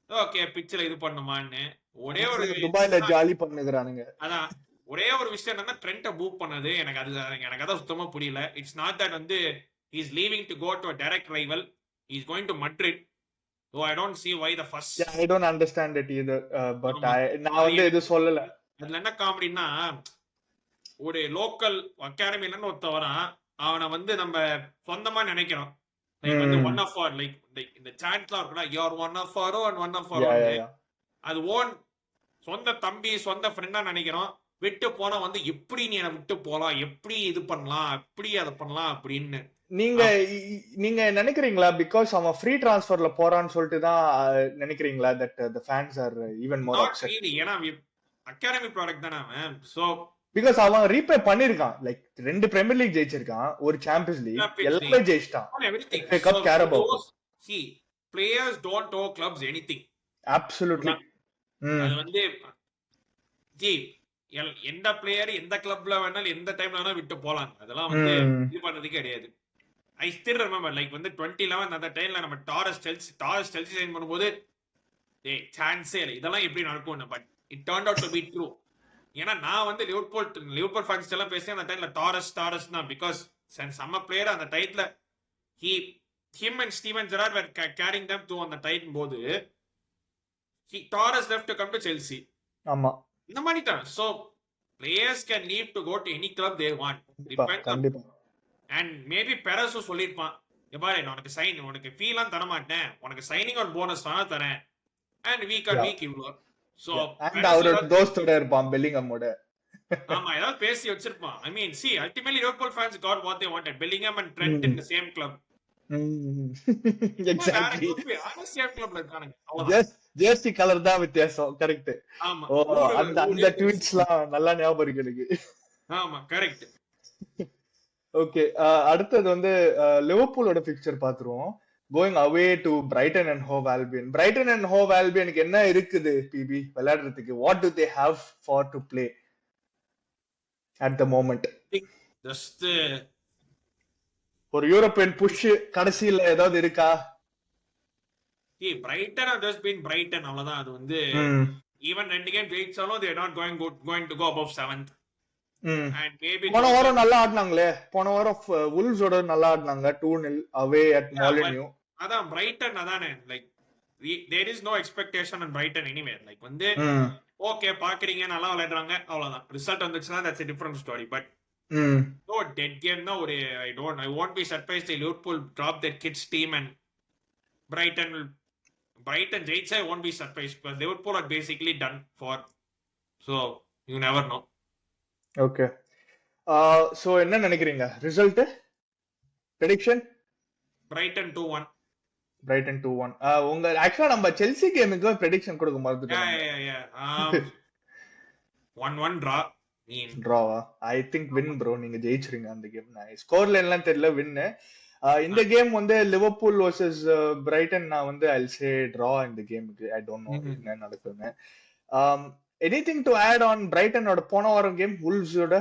[SPEAKER 2] okay பிட்ச்ல இது பண்ணுமான்னு ஒரே ஒரு
[SPEAKER 1] துபாய்ல ஜாலி பண்ணுகிறானுங்க.
[SPEAKER 2] அதான் ஒரே ஒரு விஷயம் என்னன்னா ட்ரெண்ட்டை பூக் பண்ணது எனக்கு அதான் சுத்தமா புரியல. இட்ஸ் நாட் தட் வந்து he is leaving to go to a direct rival. He is going to Madrid. So I don't see why the first.
[SPEAKER 1] Yeah, I don't understand it either. But நான் வந்து இது சொல்லல.
[SPEAKER 2] அதுல என்ன காமெடினா, ஒரு local அகாடமில ஒருத்த வரான், அவனை வந்து நம்ம சொந்தமா நினைக்கிறோம். லைக் வந்து ஒன் ஆஃப் ஆர் லைக் இந்த சாண்ட்லாம் இருக்குல்ல, you are one of our and one of our. அது ஓன் சொந்த தம்பி சொந்த ஃப்ரெண்டா நினைக்கிறோம். விட்டு போனா வந்து எப்படி நீ என்ன விட்டு போலாம், எப்படி இது பண்ணலாம், எப்படி அதை பண்ணலாம் அப்படின்னு
[SPEAKER 1] நீங்க நினைக்கிறீங்களா? பிகாஸ் அவன் ஃப்ரீ டிரான்ஸ்ஃபர்ல போறான்னு சொல்லிட்டு தான் நினைக்கிறீங்களா that the fans are even more upset?
[SPEAKER 2] ஏன்னா அகாடமி ப்ராடக்ட் தானே அவன். சோ
[SPEAKER 1] பிகாஸ் அவன் ரீபே பண்ணிருக்கான். லைக் 2 பிரீமியர் லீக் ஜெயிச்சிருக்கான், ஒரு சாம்பியன்ஸ் லீக் எல்லாமே ஜெயிச்சிட்டான். Cup Carabao.
[SPEAKER 2] see players don't owe clubs anything.
[SPEAKER 1] absolutely.
[SPEAKER 2] அது வந்து எந்த பிளேயர் எந்த கிளப்ல வேணாலும் எந்த டைம்ல வேணாலும் விட்டு போலாம். அதெல்லாம் வந்து இது பண்றதுக்கு கிடையாது. ஐ ஸ்டில் ரிமெம்பர் லைக் வந்து 2011 அந்த டைம்ல நம்ம டாரஸ் செல்சி சைன் பண்ணும்போது சான்ஸே இல்லை இதெல்லாம் எப்படி நடக்கும். But it turned out to be true. ஏன்னா நான் வந்து லிவர்பூல் ஃபேன்ஸ் எல்லாம் பேசி அந்த டைம்ல டாரஸ் தான். பிகாஸ் சம்ம பிளேயர் அந்த டைத்துல him and Steven Gerrard were carrying them to அந்த டைம் போது Taurus left to come to Chelsea.
[SPEAKER 1] ஆமா,
[SPEAKER 2] இந்த மாதிரி தான். So players can leave to go to any club they want.
[SPEAKER 1] கண்டிப்பா.
[SPEAKER 2] And maybe பெரஸும் சொல்லிருப்பான், பாரு உனக்கு ஃபீலாம் தர மாட்டேன், உனக்கு சைனிங் ஆன் போனஸ் வேணா தரேன் and week இவ்வளோ. So
[SPEAKER 1] அவரோட தோஸ்தோட இருப்பான் பெல்லிங்கமோட.
[SPEAKER 2] ஆமா, ஏதாவது பேசி வச்சிருப்பான். I mean, see, ultimately Liverpool fans got what they wanted. Bellingham and Trent in the same club.
[SPEAKER 1] Exactly.
[SPEAKER 2] Same clubல இருக்கானுங்க.
[SPEAKER 1] ஜெர்சி கலர் தான் வித்தியாசம். கரெக்ட்.
[SPEAKER 2] ஆமா,
[SPEAKER 1] அந்த ட்வீட்ஸ்லாம் நல்லா ஞாபகம் இருக்கு எனக்கு.
[SPEAKER 2] ஆமா, கரெக்ட்.
[SPEAKER 1] ஓகே, அடுத்தது வந்து லிவர்பூலோட பிக்சர் பாத்துருவோம். Going away to Brighton and Hove Albion. Brighton and Hove ஆல்பியனுக்கு என்ன இருக்குது பிபி விளையாடுறதுக்கு? What do they have for to play at the moment?
[SPEAKER 2] Just
[SPEAKER 1] ஒரு யூரோப்பியன் புஷ் கடைசியில ஏதாவது இருக்கா?
[SPEAKER 2] Brighton have just been Brighton, அவ்வளவுதான். அது வந்து ஈவன் 2 கேம் ஜெயிச்சாலும் they are not going to go above 7th. And maybe
[SPEAKER 1] போன வாரம் நல்லா ஆடினாங்களே. போன வாரம் வுல்வ்ஸோட நல்லா ஆடினாங்க 2-0 அவே அட் மாலினியூ.
[SPEAKER 2] அதான் பிரைட்டன் அதானே. Like there is no expectation on Brighton anywhere. Like வந்து ஓகே பாக்குறீங்க, நல்லா விளையாடுறாங்க, அவ்வளவுதான். ரிசல்ட் வந்துச்சுன்னா that's a different story. But
[SPEAKER 1] ம்
[SPEAKER 2] no dead game னா ஒரு I won't be surprised if Liverpool drop their kids team and Brighton will Brighton ஜெயிச்சா I won't be surprised because Liverpool are basically done for. So you never know.
[SPEAKER 1] Okay. So என்ன நினைக்கிறீங்க result prediction?
[SPEAKER 2] Brighton 2-1.
[SPEAKER 1] Brayton 2-1. உங்க ஆக்சுவலா நம்ம Chelsea கேமுக்கு prediction கொடுக்க
[SPEAKER 2] Yeah,
[SPEAKER 1] மறந்துட்டோம்.
[SPEAKER 2] yeah, yeah. 1-1 draw.
[SPEAKER 1] டிராவா? I think win bro. நீங்க ஜெயிச்சிருங்க அந்த கேம். நான் ஸ்கோர் லைன்லாம் தெரியல, வின்னு. இந்த கேம் வந்து லிவர்பூல் வர்சஸ் பிரைட்டன். நான் வந்து ஐ சே டிரா இந்த கேமுக்கு. ஐ டோன்ட் நோ என்ன நடக்குதுன்னு. எனிதிங் டு ஆட் ஆன் பிரைட்டனோட போன வாரம் கேம் வுல்வ்ஸோட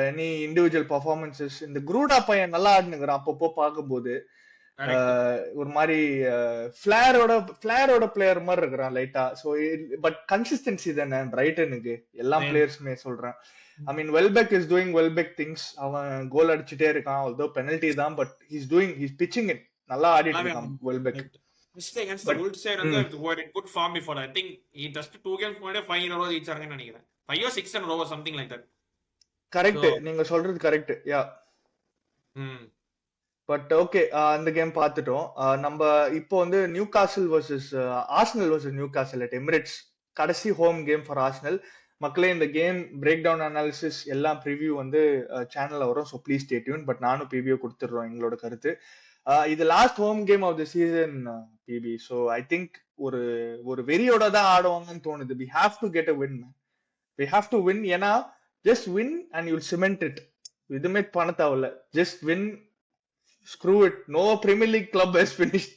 [SPEAKER 1] எனி இண்டிவிஜுவல் பர்ஃபார்மன்சஸ்? இந்த குரூடா பையன் நல்லா ஆடுனுங்கிறான் அப்பப்போ பார்க்கும்போது. ஒரு மாதிரி ஃபிளேரோட பிளேயர் மாதிரி இருக்கிறான் லைட்டா. சோ பட் கன்சிஸ்டன்சி தானே பிரைட்டனுக்கு எல்லா பிளேயர்ஸுமே சொல்றேன். I mean Welbeck is doing Welbeck things. அவன் கோல் அடிச்சுட்டே இருக்கான், although பெனல்டி தான், பட் ஹீஸ் பிச்சிங் இட். நல்லா ஆடிட்டு இருக்கான் Welbeck.
[SPEAKER 2] against the Wolves side வந்து were in good form before. I think he just 2 games முன்னாடி 5 in a row ஜெயிச்சாங்கன்னு நினைக்கிறேன். 5 or 6 in a row or something like that.
[SPEAKER 1] Correct, நீங்க சொல்றது correct. Yeah but okay, அந்த game பார்த்துட்டோம். நம்ம இப்போ வந்து Newcastle versus Arsenal versus Newcastle at Emirates. கடைசி ஹோம் கேம் ஃபார் ஆர்சனல். மக்களே இந்த கேம் பிரேக் டவுன் அனாலிசிஸ் எல்லாம் ப்ரிவியூ வந்து சேனல்ல வரும். So please stay tune. But நானும் ப்ரிவியூ கொடுத்துடுறோம் எங்களோட கருத்து. இது last home game of the season BB. So I think ஒரு வெறியோட தான் ஆடுவாங்கன்னு தோணுது. We have to get a win man. We have to win. ஏன்னா just win and you'll cement it. எதுவுமே பண்ண தேவையில்ல, just win. Screw it. No Premier League club has finished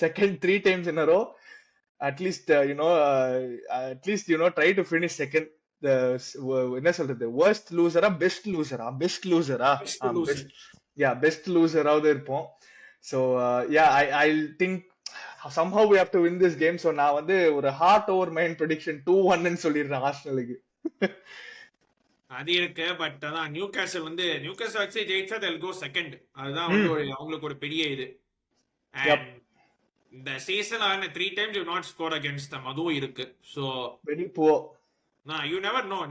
[SPEAKER 1] second 3 times in a row. At least try to finish second. The என்ன சொல்றது, worst loser ஆ best loser ஆ best loser ஆ best loser ஆவது இருப்போம். So I think somehow we have to win this game. So நான் வந்து ஒரு heart over mind prediction 2-1 ன்னு சொல்லிடுறேன் ஆர்சனலுக்கு.
[SPEAKER 2] அது இருக்கு. பட் அதான் நியூ காசில் வச்சு ஜெயிச்சா they'll go second. அதுதான் வந்து அவங்களுக்கு ஒரு பெரிய இது. And இந்த சீசன் ஆன 3 times you not scored against them. அதுவும் இருக்கு. So
[SPEAKER 1] very poor.
[SPEAKER 2] you never know.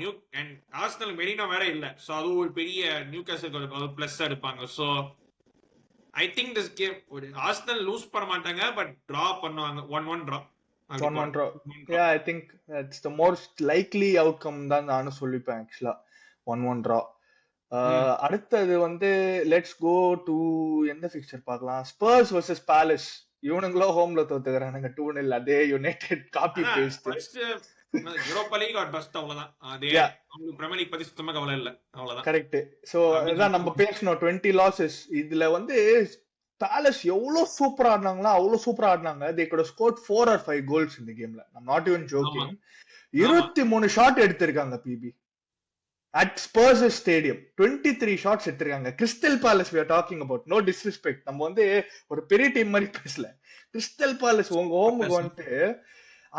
[SPEAKER 2] and Arsenal Marina வேற இல்ல. So அது ஒரு பெரிய நியூ காசில் பிளஸ் எடுப்பாங்க. So I think this game Arsenal lose பண்ண மாட்டாங்க, பட் டிரா பண்ணுவாங்க. 1-1 draw.
[SPEAKER 1] 1-1 draw. Yeah, I think that's the most likely outcome தான் நானும் சொல்லிப்பேன் ஆக்சுவலா. 1-1 draw. அடுத்தது வந்து லெட்ஸ் கோ டு எந்த ஃபிக்சர் பார்க்கலாம். Spurs versus Palace. இவனுங்களோ ஹோம்ல தோத்துக்கறானுங்க 2-0. அதே United copy paste.
[SPEAKER 2] Europa League are first, அவ்வளவுதான். அதே அவங்க பிரீமியர் லீக் பத்தி சுத்தமா கவலை இல்ல, அவ்வளவுதான். கரெக்ட்.
[SPEAKER 1] சோ அதான் நம்ம பேசணும். 20 losses. இதுல வந்து பேலஸ் எவ்வளவு சூப்பரா ஆடினாங்களா, அவ்வளவு சூப்பரா ஆடினாங்க. they could have scored 4 or 5 goals இந்த கேம்ல. I'm not even joking. 23 shot எடுத்திருக்காங்க PB at Spurs stadium. 23 shots எடுத்திருக்காங்க. Crystal Palace we are talking about. no disrespect. நம்ம வந்து ஒரு பெரிய டீம் மாதிரி பேசல. கிறிஸ்டல் பேலஸ் உங்க ஹோமுக்கு வந்துட்டு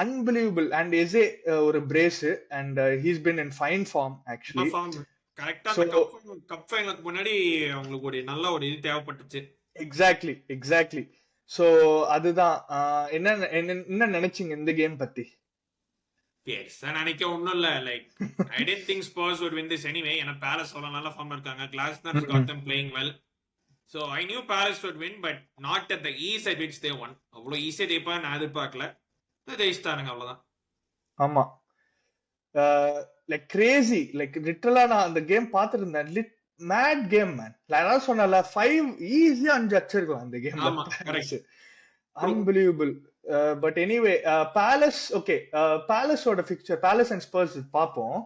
[SPEAKER 1] unbelievable. and எசே ஒரு brace and he's been in fine form actually.
[SPEAKER 2] கரெக்ட்டா அந்த கப் ஃபைனலுக்கு முன்னாடி அவங்களுக்கு ஒரு நல்ல ஒரு இது தேவைப்பட்டுச்சு.
[SPEAKER 1] எக்ஸாக்ட்லி. சோ அதுதான். என்ன நினைச்சீங்க இந்த கேம் பத்தி?
[SPEAKER 2] நினைக்க ஒண்ணும் இல்ல. Like I didn't think Spurs would win this anyway. ஏன்னா பேலஸ் அவ்வளவு நல்ல ஃபார்ம்ல இருக்காங்க. Glasner has got them playing well. So I knew Palace would win, but not at the ease at which they won. அவ்வளவு ஈஸியா ஜெயிப்பாங்க நான் எதிர்பார்க்கல. ஜெயிச்சிட்டானுங்க, அவ்வளவுதான்.
[SPEAKER 1] ஆமா, லைக் கிரேசி. லைக் லிட்டரலா நான் அந்த கேம் பார்த்துட்டு இருந்தேன். Mad game man. நான் சொன்னல 5 ஈஸியா 5 அடிச்சிருக்கலாம் அந்த கேம்.
[SPEAKER 2] ஆமா, correct.
[SPEAKER 1] Unbelievable. But anyway Palace okay. பேலஸோட ஃபிக்சர், பேலஸ் அண்ட் ஸ்பர்ஸ் பாப்போம்.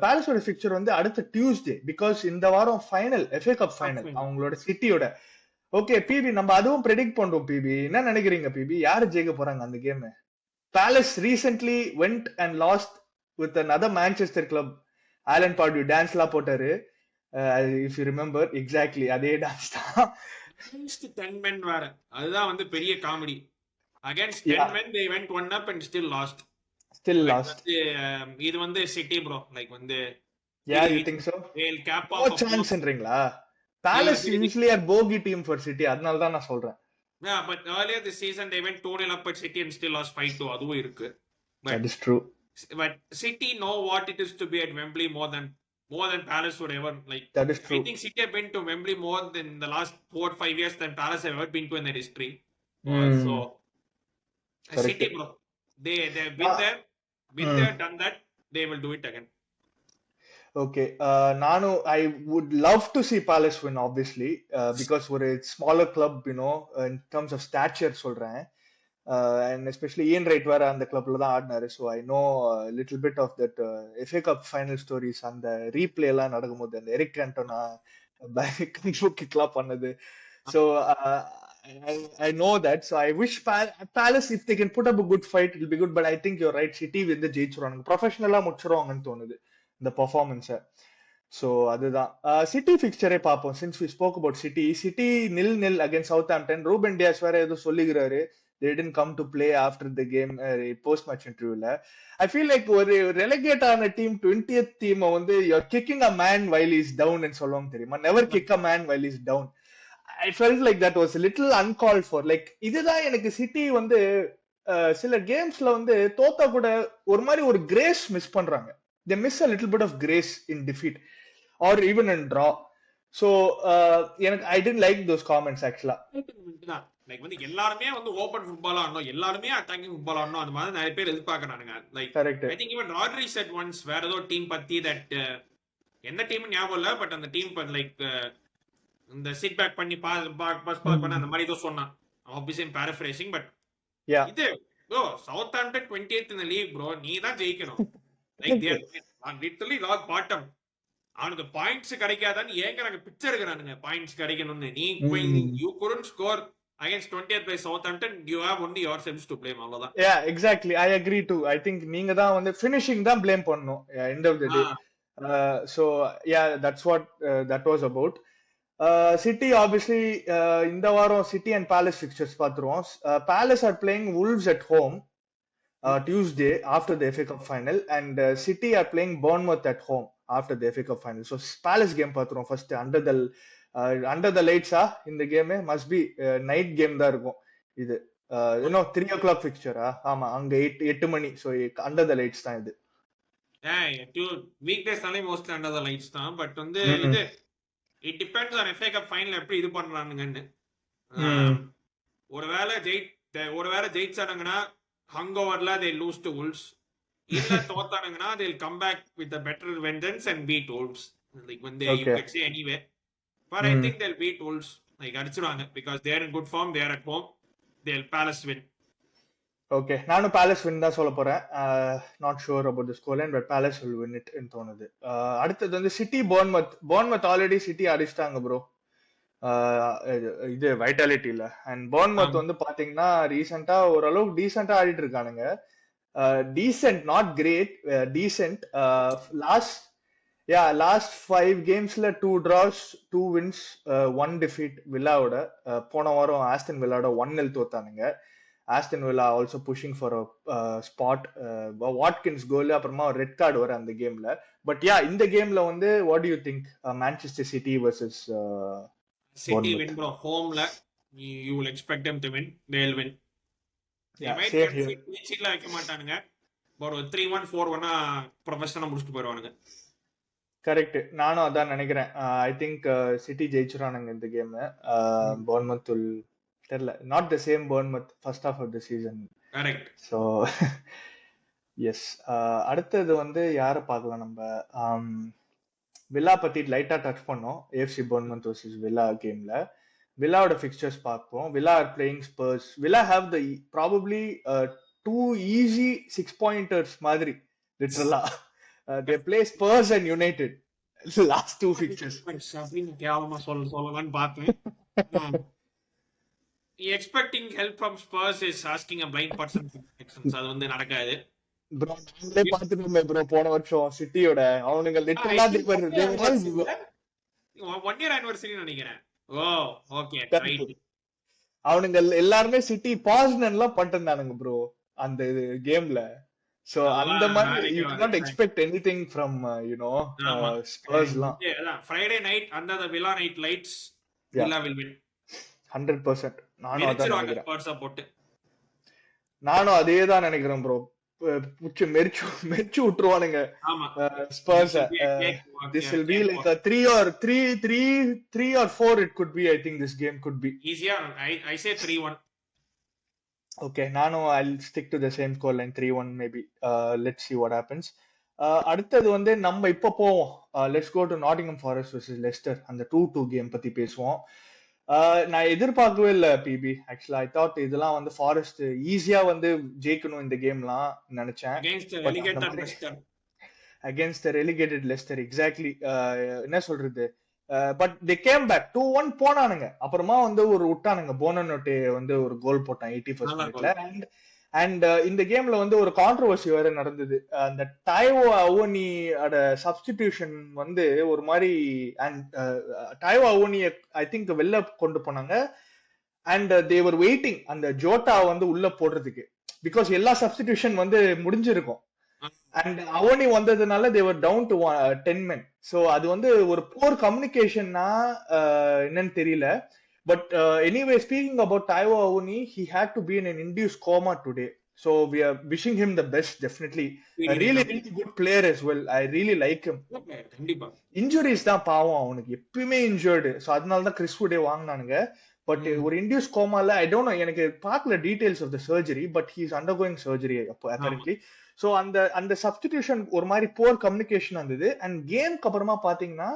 [SPEAKER 1] பேலஸோட ஃபிக்சர் வந்து அடுத்த டியூஸ்டே. பிகாஸ் இந்த வாரம் ஃபைனல், FA கப் ஃபைனல் அவங்களோட சிட்டியோட. ஓகே பிபி, நம்ம அதுவும் ப்ரெடிக்ட் பண்றோம். பிபி என்ன நினைக்கிறீங்க? பிபி யாரு ஜெயிக்க போறாங்க அந்த game? Palace recently went and lost with another Manchester club. Alan Pardew டான்ஸ்லாம் போட்டாரு, இஃப் யூ ரிமெம்பர். எக்ஸாக்ட்லி அதே டான்ஸ் தான்.
[SPEAKER 2] Against 10 men வேற. அதுதான் வந்து பெரிய comedy. Against 10 men they went 1 up and still lost. இது வந்து சிட்டி ப்ரோ. லைக் வந்து
[SPEAKER 1] yeah, you think so?
[SPEAKER 2] they'll cap off.
[SPEAKER 1] ஓ சான்ஸ்ன்றீங்களா? Palace usually a bogey team for city. அதனால தான் நான் சொல்றேன்.
[SPEAKER 2] Yeah, but earlier this season they went 2-0 up at City and still lost 5-2. அதுவும் இருக்கு. But
[SPEAKER 1] That is true.
[SPEAKER 2] City know what it is to be at Wembley more than Palace would ever like.
[SPEAKER 1] That is
[SPEAKER 2] I
[SPEAKER 1] true.
[SPEAKER 2] think City have been to Wembley more than the last 4 or 5 years than Palace have ever been to in their history. So
[SPEAKER 1] Correct.
[SPEAKER 2] City, bro, they've been
[SPEAKER 1] Mm.
[SPEAKER 2] there, done that. They will do it again.
[SPEAKER 1] Okay. நானும் I would love to see Palace win, obviously, because ஒரு smaller club, in terms of stature சொல்றேன். And especially Ian Wright வேற அந்த கிளப்ல தான் ஆடினாரு. So I know little bit of that FA cup final stories. அந்த replay எல்லாம் நடக்கும்போது அந்த எரிக் ஆண்டோனா கிக்லாம் பண்ணது. So I know that. So I wish Palace, if they can put up a good fight, it'll be good. But I think you're right. City வந்து ஜெயிச்சிருவாங்க. ப்ரொஃபஷனலா முடிச்சிருவாங்கன்னு தோணுது இந்த பெர்ஃபார்மன்ஸை. So அதுதான் சிட்டி ஃபிக்சரே பார்ப்போம். Since we spoke about City 0-0 against Southampton. Ruben Dias வேற ஏதோ சொல்லிக்கிறாரு, they didn't come to play after the game post match interview la. I feel like ஒரு relegate ஆன team 20th team வந்து you're kicking a man while he's down and சொல்லுவாங்க தெரியுமா, never kick a man while he's down. I felt like that was a little uncalled for. like இதுதான் எனக்கு city வந்து சில கேம்ஸ்ல வந்து தோத்தா கூட ஒரு மாதிரி ஒரு கிரேஸ் மிஸ் பண்றாங்க. they miss a little bit of grace in defeat or even in draw. So எனக்கு I didn't like those comments actually.
[SPEAKER 2] Like வந்து எல்லாருமே வந்து ஓபன் ஃபுட்பால் ஆடணும், எல்லாருமே அட்டாக்கிங் ஃபுட்பால் ஆடணும், அது மாதிரி நிறைய பேர் எதிர்பார்க்கறானுங்க. Like I think even Rodri said once வேற ஏதோ டீம் பத்தி தட் எந்த டீம் ஞாபகம் இல்ல, பட் அந்த டீம் லைக் இந்த சிட் பேக் பண்ணி பாஸ் பண்ண அந்த மாதிரி ஏதோ சொன்னான். ஆப்வியஸ்லி paraphrasing, பட் இது bro Southampton 20th in the league bro, நீ தான் ஜெயிக்கணும். Like they are literally rock bottom. அவனுக்கு பாயிண்ட்ஸ் கிடைக்காதான்னு ஏங்கறாங்க, பிச்சை எடுக்கறானுங்க பாயிண்ட்ஸ் கிடைக்கணும்னு. நீ you couldn't score against 20th by Southampton, you have only yourselves to blame. அவ்வளவுதான்.
[SPEAKER 1] Yeah, exactly. I agree too. I think நீங்க தான் வந்து finishing தான் blame பண்ணணும் end of the day. So yeah, that's what that was about. City obviously இந்த வாரம் City and Palace fixtures பாத்துருவோம். Palace are playing Wolves at home Tuesday after the FA Cup final, and City are playing Bournemouth at home after the FA Cup final. So Palace game பாத்துருவோம் first. Under the lights இந்த game must be night game தான் இருக்கும் இது. 3 o'clock fixture ஆமா, அங்க 8 மணி. so under the lights தான் இது.
[SPEAKER 2] Week டேஸ்னாலே மோஸ்ட்லி under the lights தான். பட் வந்து இது it depends on FA Cup final எப்படி இது பண்றானுங்கன்னு. ஒருவேளை ஜெயிச்சானுங்கன்னா ஹங்கோவர்ல they lose to Wolves. இல்ல தோத்தானுங்கன்னா they'll come back with a better vengeance and beat Wolves. like when they you could say anyway. But I think they'll beat Wolves. Like அடிச்சுருவாங்க because they are in good form, they are at home, they'll Palace win.
[SPEAKER 1] Okay, நானும் Palace win தான் சொல்ல போறேன். Not sure about the scoreline, but Palace will win it ன்னு தோணுது. அடுத்தது வந்து City Bournemouth already City அடிச்சிட்டாங்க bro. இது வைட்டாலிட்டில. and Bournemouth வந்து பாத்தீங்கன்னா ரீசெண்டா ஓரளவுக்கு டீசெண்டா ஆடிட்டு இருக்கானுங்க. decent, not great, decent. last 5 gamesல 2 draws, 2 wins, 1 defeat. வில்லாவோட போன வாரம் ஆஸ்டன் வில்லாவோட 1-0 தோத்தானுங்க. Aston Villa also pushing for a spot. Watkins goal, அப்புறமா ரெட் கார்டு வர அந்த கேம்ல. பட் இந்த கேம்ல வந்து what do you think Manchester City versus
[SPEAKER 2] City win bro. Homeல you will expect them to win, they'll win. They might get சீட்ல வைக்க மாட்டானுங்க, பட் 3-1 4-1 ப்ரொஃபஷனலா முடிச்சிட்டு போயிடுவானுங்க.
[SPEAKER 1] கரெக்ட், நானும் அதான் நினைக்கிறேன். ஐ திங்க் சிட்டி ஜெயிச்சிரானுங்க இந்த கேம். Bournemouth தெரியல, not the same Bournemouth first half of the season.
[SPEAKER 2] Correct.
[SPEAKER 1] So yes, அடுத்தது வந்து யாரை பார்க்கலாம் நம்ம. வில்லா பத்தி லைட்டா டச் பண்ணோம். AFC Bournemouth vs வில்லா கேம்ல வில்லாவோட ஃபிக்சர்ஸ் பார்ப்போம். Villa are playing spruce. Villa have the probably 2 easy 6-pointers மாதிரி லிட்டரலா. they play Spurs and United last 2 fixtures.
[SPEAKER 2] கேவலமா சொல்லலாம்னு பார்த்தேன். expecting help from Spurs is asking a blind person questions. அது வந்து நடக்காது
[SPEAKER 1] bro. நாங்களே பாத்துட்டோமே bro போன வருஷம் சிட்டியோட. அவனுங்க லிட்டரலா
[SPEAKER 2] 1 year anniversary நினைக்கிறேன். ஓ ஓகே ரைட்.
[SPEAKER 1] அவனுங்க எல்லாரும் சிட்டி பாஸ்னன்லாம் பண்ணிட்டானுங்க bro அந்த கேம்ல. So அந்த மாதிரி you cannot expect anything from Spurs லாம்.
[SPEAKER 2] Friday night under the Villa night lights, Villa will win
[SPEAKER 1] 100%. நானும்
[SPEAKER 2] அதான் நினைக்கிறேன்.
[SPEAKER 1] நானும் அதே தான் நினைக்கிறேன் bro. மெரிச்சு விட்டுருவானுங்க
[SPEAKER 2] ஆமா, this
[SPEAKER 1] spruce.
[SPEAKER 2] will be a cakewalk,
[SPEAKER 1] This will be like
[SPEAKER 2] cakewalk.
[SPEAKER 1] a 3 or 4 it could be. I think this game could be.
[SPEAKER 2] Easier, I say 3-1.
[SPEAKER 1] Okay, நானும் I'll stick to the same score line 3-1 maybe. Let's see what happens. அடுத்தது வந்து நம்ம இப்ப போவோம். Let's go to Nottingham Forest versus Leicester. அந்த 2-2 game பத்தி பேசுவோம். நான் எதிர்பார்க்கவே இல்லை பிபி. ஆக்சுவலா ஐ தாட் இதெல்லாம் வந்து ஃபாரஸ்ட் ஈஸியா வந்து ஜெயிக்கணும் இந்த கேம்லாம் நினைச்சேன். Against relegated Leicester, exactly. என்ன சொல்றது, பட் தே கேம் பேக் 2-1 போனானுங்க. அப்புறமா வந்து ஒரு விட்டானுங்க, போனோட்டே வந்து ஒரு கோல் போட்டான் 81st மினிட்ல. அண்ட் இந்த கேம்ல வந்து ஒரு கான்ட்ரோவர்சி வேற நடந்தது. அந்த டைவோ அவோனியோட சப்ஸ்டிடியூஷன் வந்து ஒரு மாதிரி, அண்ட் டைவோ அவோனிய ஐ திங்க் வெளில கொண்டு போனாங்க. அண்ட் தேவர் வெயிட்டிங் அந்த ஜோட்டா வந்து உள்ள போடுறதுக்கு, பிகாஸ் எல்லா சப்ஸ்டிடியூஷன் வந்து முடிஞ்சிருக்கும். அண்ட் அவனி வந்ததுனால தேவர் டவுன் டு 10 men. ஸோ அது வந்து ஒரு போர் கம்யூனிகேஷன்னா என்னன்னு தெரியல. But anyway, speaking about Taiwo Awoniyi, he had to be in an induced coma today. So we are wishing him the best, definitely. A really good player as well. I really like him. Injuries தான் பாவம் அவனுக்கு, எப்பயுமே injured. So அதனால தான் Chris Wood வாங்கினானுங்க. But ஒரு induced கோமால, I don't know, எனக்கு பார்க்கல details of the surgery, but he is undergoing surgery apparently. So அந்த சப்ஸ்டிடியூஷன் ஒரு மாதிரி போர் கம்யூனிகேஷன் வந்தது. அண்ட் கேம்க்கு அப்புறமா பாத்தீங்கன்னா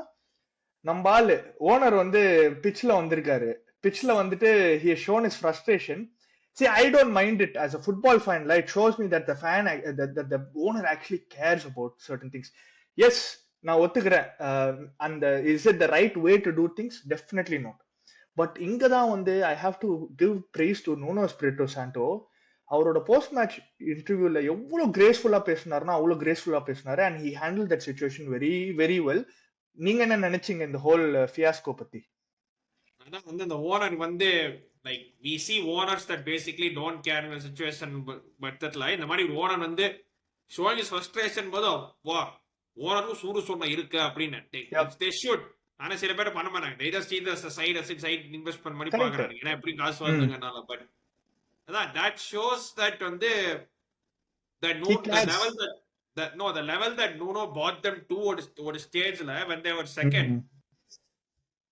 [SPEAKER 1] நம்ம ஆளு ஓனர் வந்து பிட்ச்ல வந்திருக்காரு. பிட்ச்ல வந்துட்டு he has shown his frustration. See, I don't mind it as a football fan. Like, it shows me that the fan, that the owner actually cares about certain things. Yes, நான் ஒத்துக்கிறேன். and is it the right way to do things? Definitely not. But இங்க தான் வந்து I have to give praise to Nuno Espirito Santo. அவரோட post match இன்டர்வியூல எவ்வளவு கிரேஸ்ஃபுல்லா பேசினாருன்னா அவ்வளவு கிரேஸ்ஃபுல்லா பேசினாரு. And he handled that situation very very well. நீங்க என்ன நினைச்சீங்க இந்த ஹோல் ஃபியாஸ்கோ பத்தி?
[SPEAKER 2] அதான் வந்து அந்த ஓனர் வந்து like we see owners that basically don't care in a situation, but that line இந்த மாதிரி ஓனர் வந்து showing his frustration போது வா ஓனரும் சூடு சொன்ன இருக்கு அப்படின்னு they should. ஆனா சில பேர் பண்ண மாட்டாங்க. they just see the side investment பண்ணி பார்க்கறாங்க, ஏன்னா எப்படி காசு வருதுங்கனால. பட் அதான் that shows that வந்து that no the level that Nuno brought them to ஒரு ஸ்டேஜ்ல when they were second.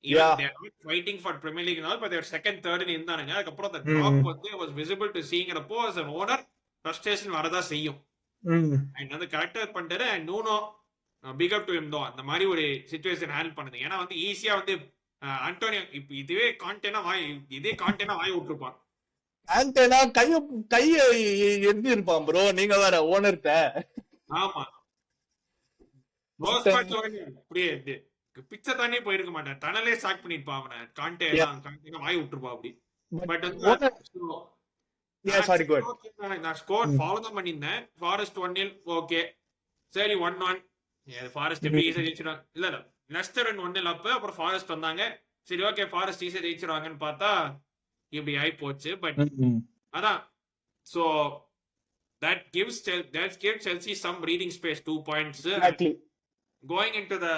[SPEAKER 2] Yeah, they are not fighting for Premier League and all, but they were second, third னு இருந்தானுங்க. அதுக்கு அப்புறம் the drop வந்து was visible to seeing it. அப்போ as an owner frustration வரதா செய்யும். and அது கரெக்டா பண்ணிட்டாரு. and Nuno big up to him though, அந்த மாதிரி ஒரு சிச்சுவேஷன் ஹேண்டில் பண்ணுது. ஏன்னா வந்து ஈஸியா வந்து ஆண்டோனியோ இப்ப இதே கான்டெனா வாய் விட்டுருப்பான்.
[SPEAKER 1] ஆண்டனா கைய எப்படி இருப்பான் ப்ரோ, நீங்க வேற ஓனர்ட்ட.
[SPEAKER 2] ஆமா, அப்படியே பிச்சை தானே போயிருக்க மாட்டேன், டனலே ஸ்டார்ட் பண்ணிருப்பான் அவனை. கான்டே வாய் விட்டுருப்பா அப்படி. பட் நான் ஸ்கோர் ஃபாலோ தான் பண்ணியிருந்தேன். ஃபாரஸ்ட் 1-0 ஓகே, சரி 1-1 ஃபாரஸ்ட் எப்படி ஈஸியா ஜெயிச்சிடும். இல்ல லெஸ்டர் 1-0 அப்ப அப்புறம் ஃபாரஸ்ட் வந்தாங்க. சரி ஓகே ஃபாரஸ்ட் ஈஸியா ஜெயிச்சிருவாங்கன்னு பார்த்தா இப்படி ஆகி போச்சு. பட் அதான், so that gives Chelsea some breathing space, 2 points.
[SPEAKER 1] Exactly.
[SPEAKER 2] Going into the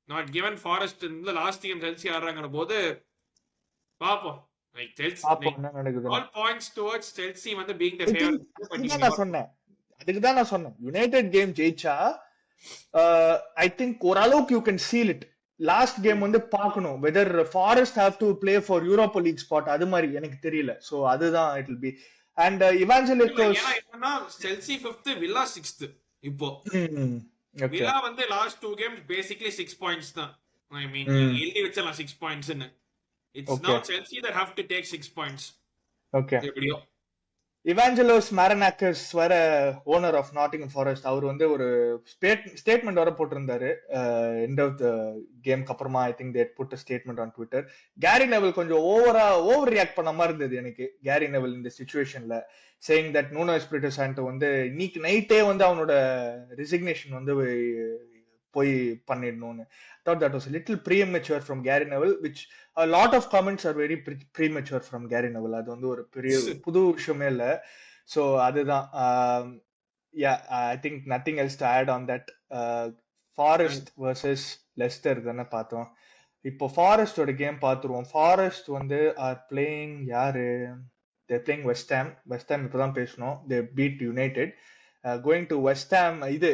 [SPEAKER 2] not given Forest in the last game Chelsea ஆடுறாங்கற போது பாப்போம். like Chelsea என்ன நடக்குது, all points towards Chelsea வந்து being the favorite.
[SPEAKER 1] அதுக்கு தான் நான் சொன்னேன் யுனைட்டட் கேம் ஜெயிச்சா I think ஓரளவுக்கு you can seal it. Last game வந்து பார்க்கணும் whether Forest have to play for Europa League spot, அது மாதிரி எனக்கு தெரியல. சோ அதுதான் இட் வில் பி. அண்ட் இவாஞ்சலிஸ்டோஸ்
[SPEAKER 2] ஏன்னா செல்சி 5th, வில்லா 6th. இப்போ வில்லா வந்து லாஸ்ட் 2 கேம்ஸ் பேசிக்கலி 6 பாயிண்ட்ஸ் தான். ஐ மீன் எழுதி வச்சலாம் 6 பாயிண்ட்ஸ் ன்னு. இட்ஸ் நவ Chelsea that have to take 6 points.
[SPEAKER 1] Okay,
[SPEAKER 2] எப்படியோ
[SPEAKER 1] இவாஞ்சலோஸ் மாரனாக்கஸ் வர ஓனர் ஆஃப் நாட்டிங்ஹாம் ஃபாரஸ்ட், அவர் வந்து ஒரு ஸ்டேட்மெண்ட் வர போட்டிருந்தாரு எண்ட் ஆஃப் த கேம்க்கு அப்புறமா. I think they put a statement on Twitter. Gary Neville கொஞ்சம் ஓவர் ரியாக்ட் பண்ண மாதிரி இருந்தது எனக்கு. கேரி நெவில் இந்த சிச்சுவேஷன்ல saying that Nuno Espirito Santo வந்து இன்னைக்கு நைட்டே வந்து அவனோட ரிசிக்னேஷன் வந்து போய் பண்ணிடணும்னு. thought that was a little premature from Gary Neville, which a lot of comments are very premature from Gary Neville. அது வந்து ஒரு பெரிய புது விஷயமே இல்ல. So அதுதான். Yeah, I think nothing else to add on that. Forest versus Leicester தானே பார்த்தோம். இப்போ ஃபாரஸ்டோட கேம் பார்த்துருவோம். ஃபாரஸ்ட் வந்து ஆர் பிளேயிங் யாரு, they're playing West Ham. இப்பதான் பேசணும். They beat United. Going to West Ham இது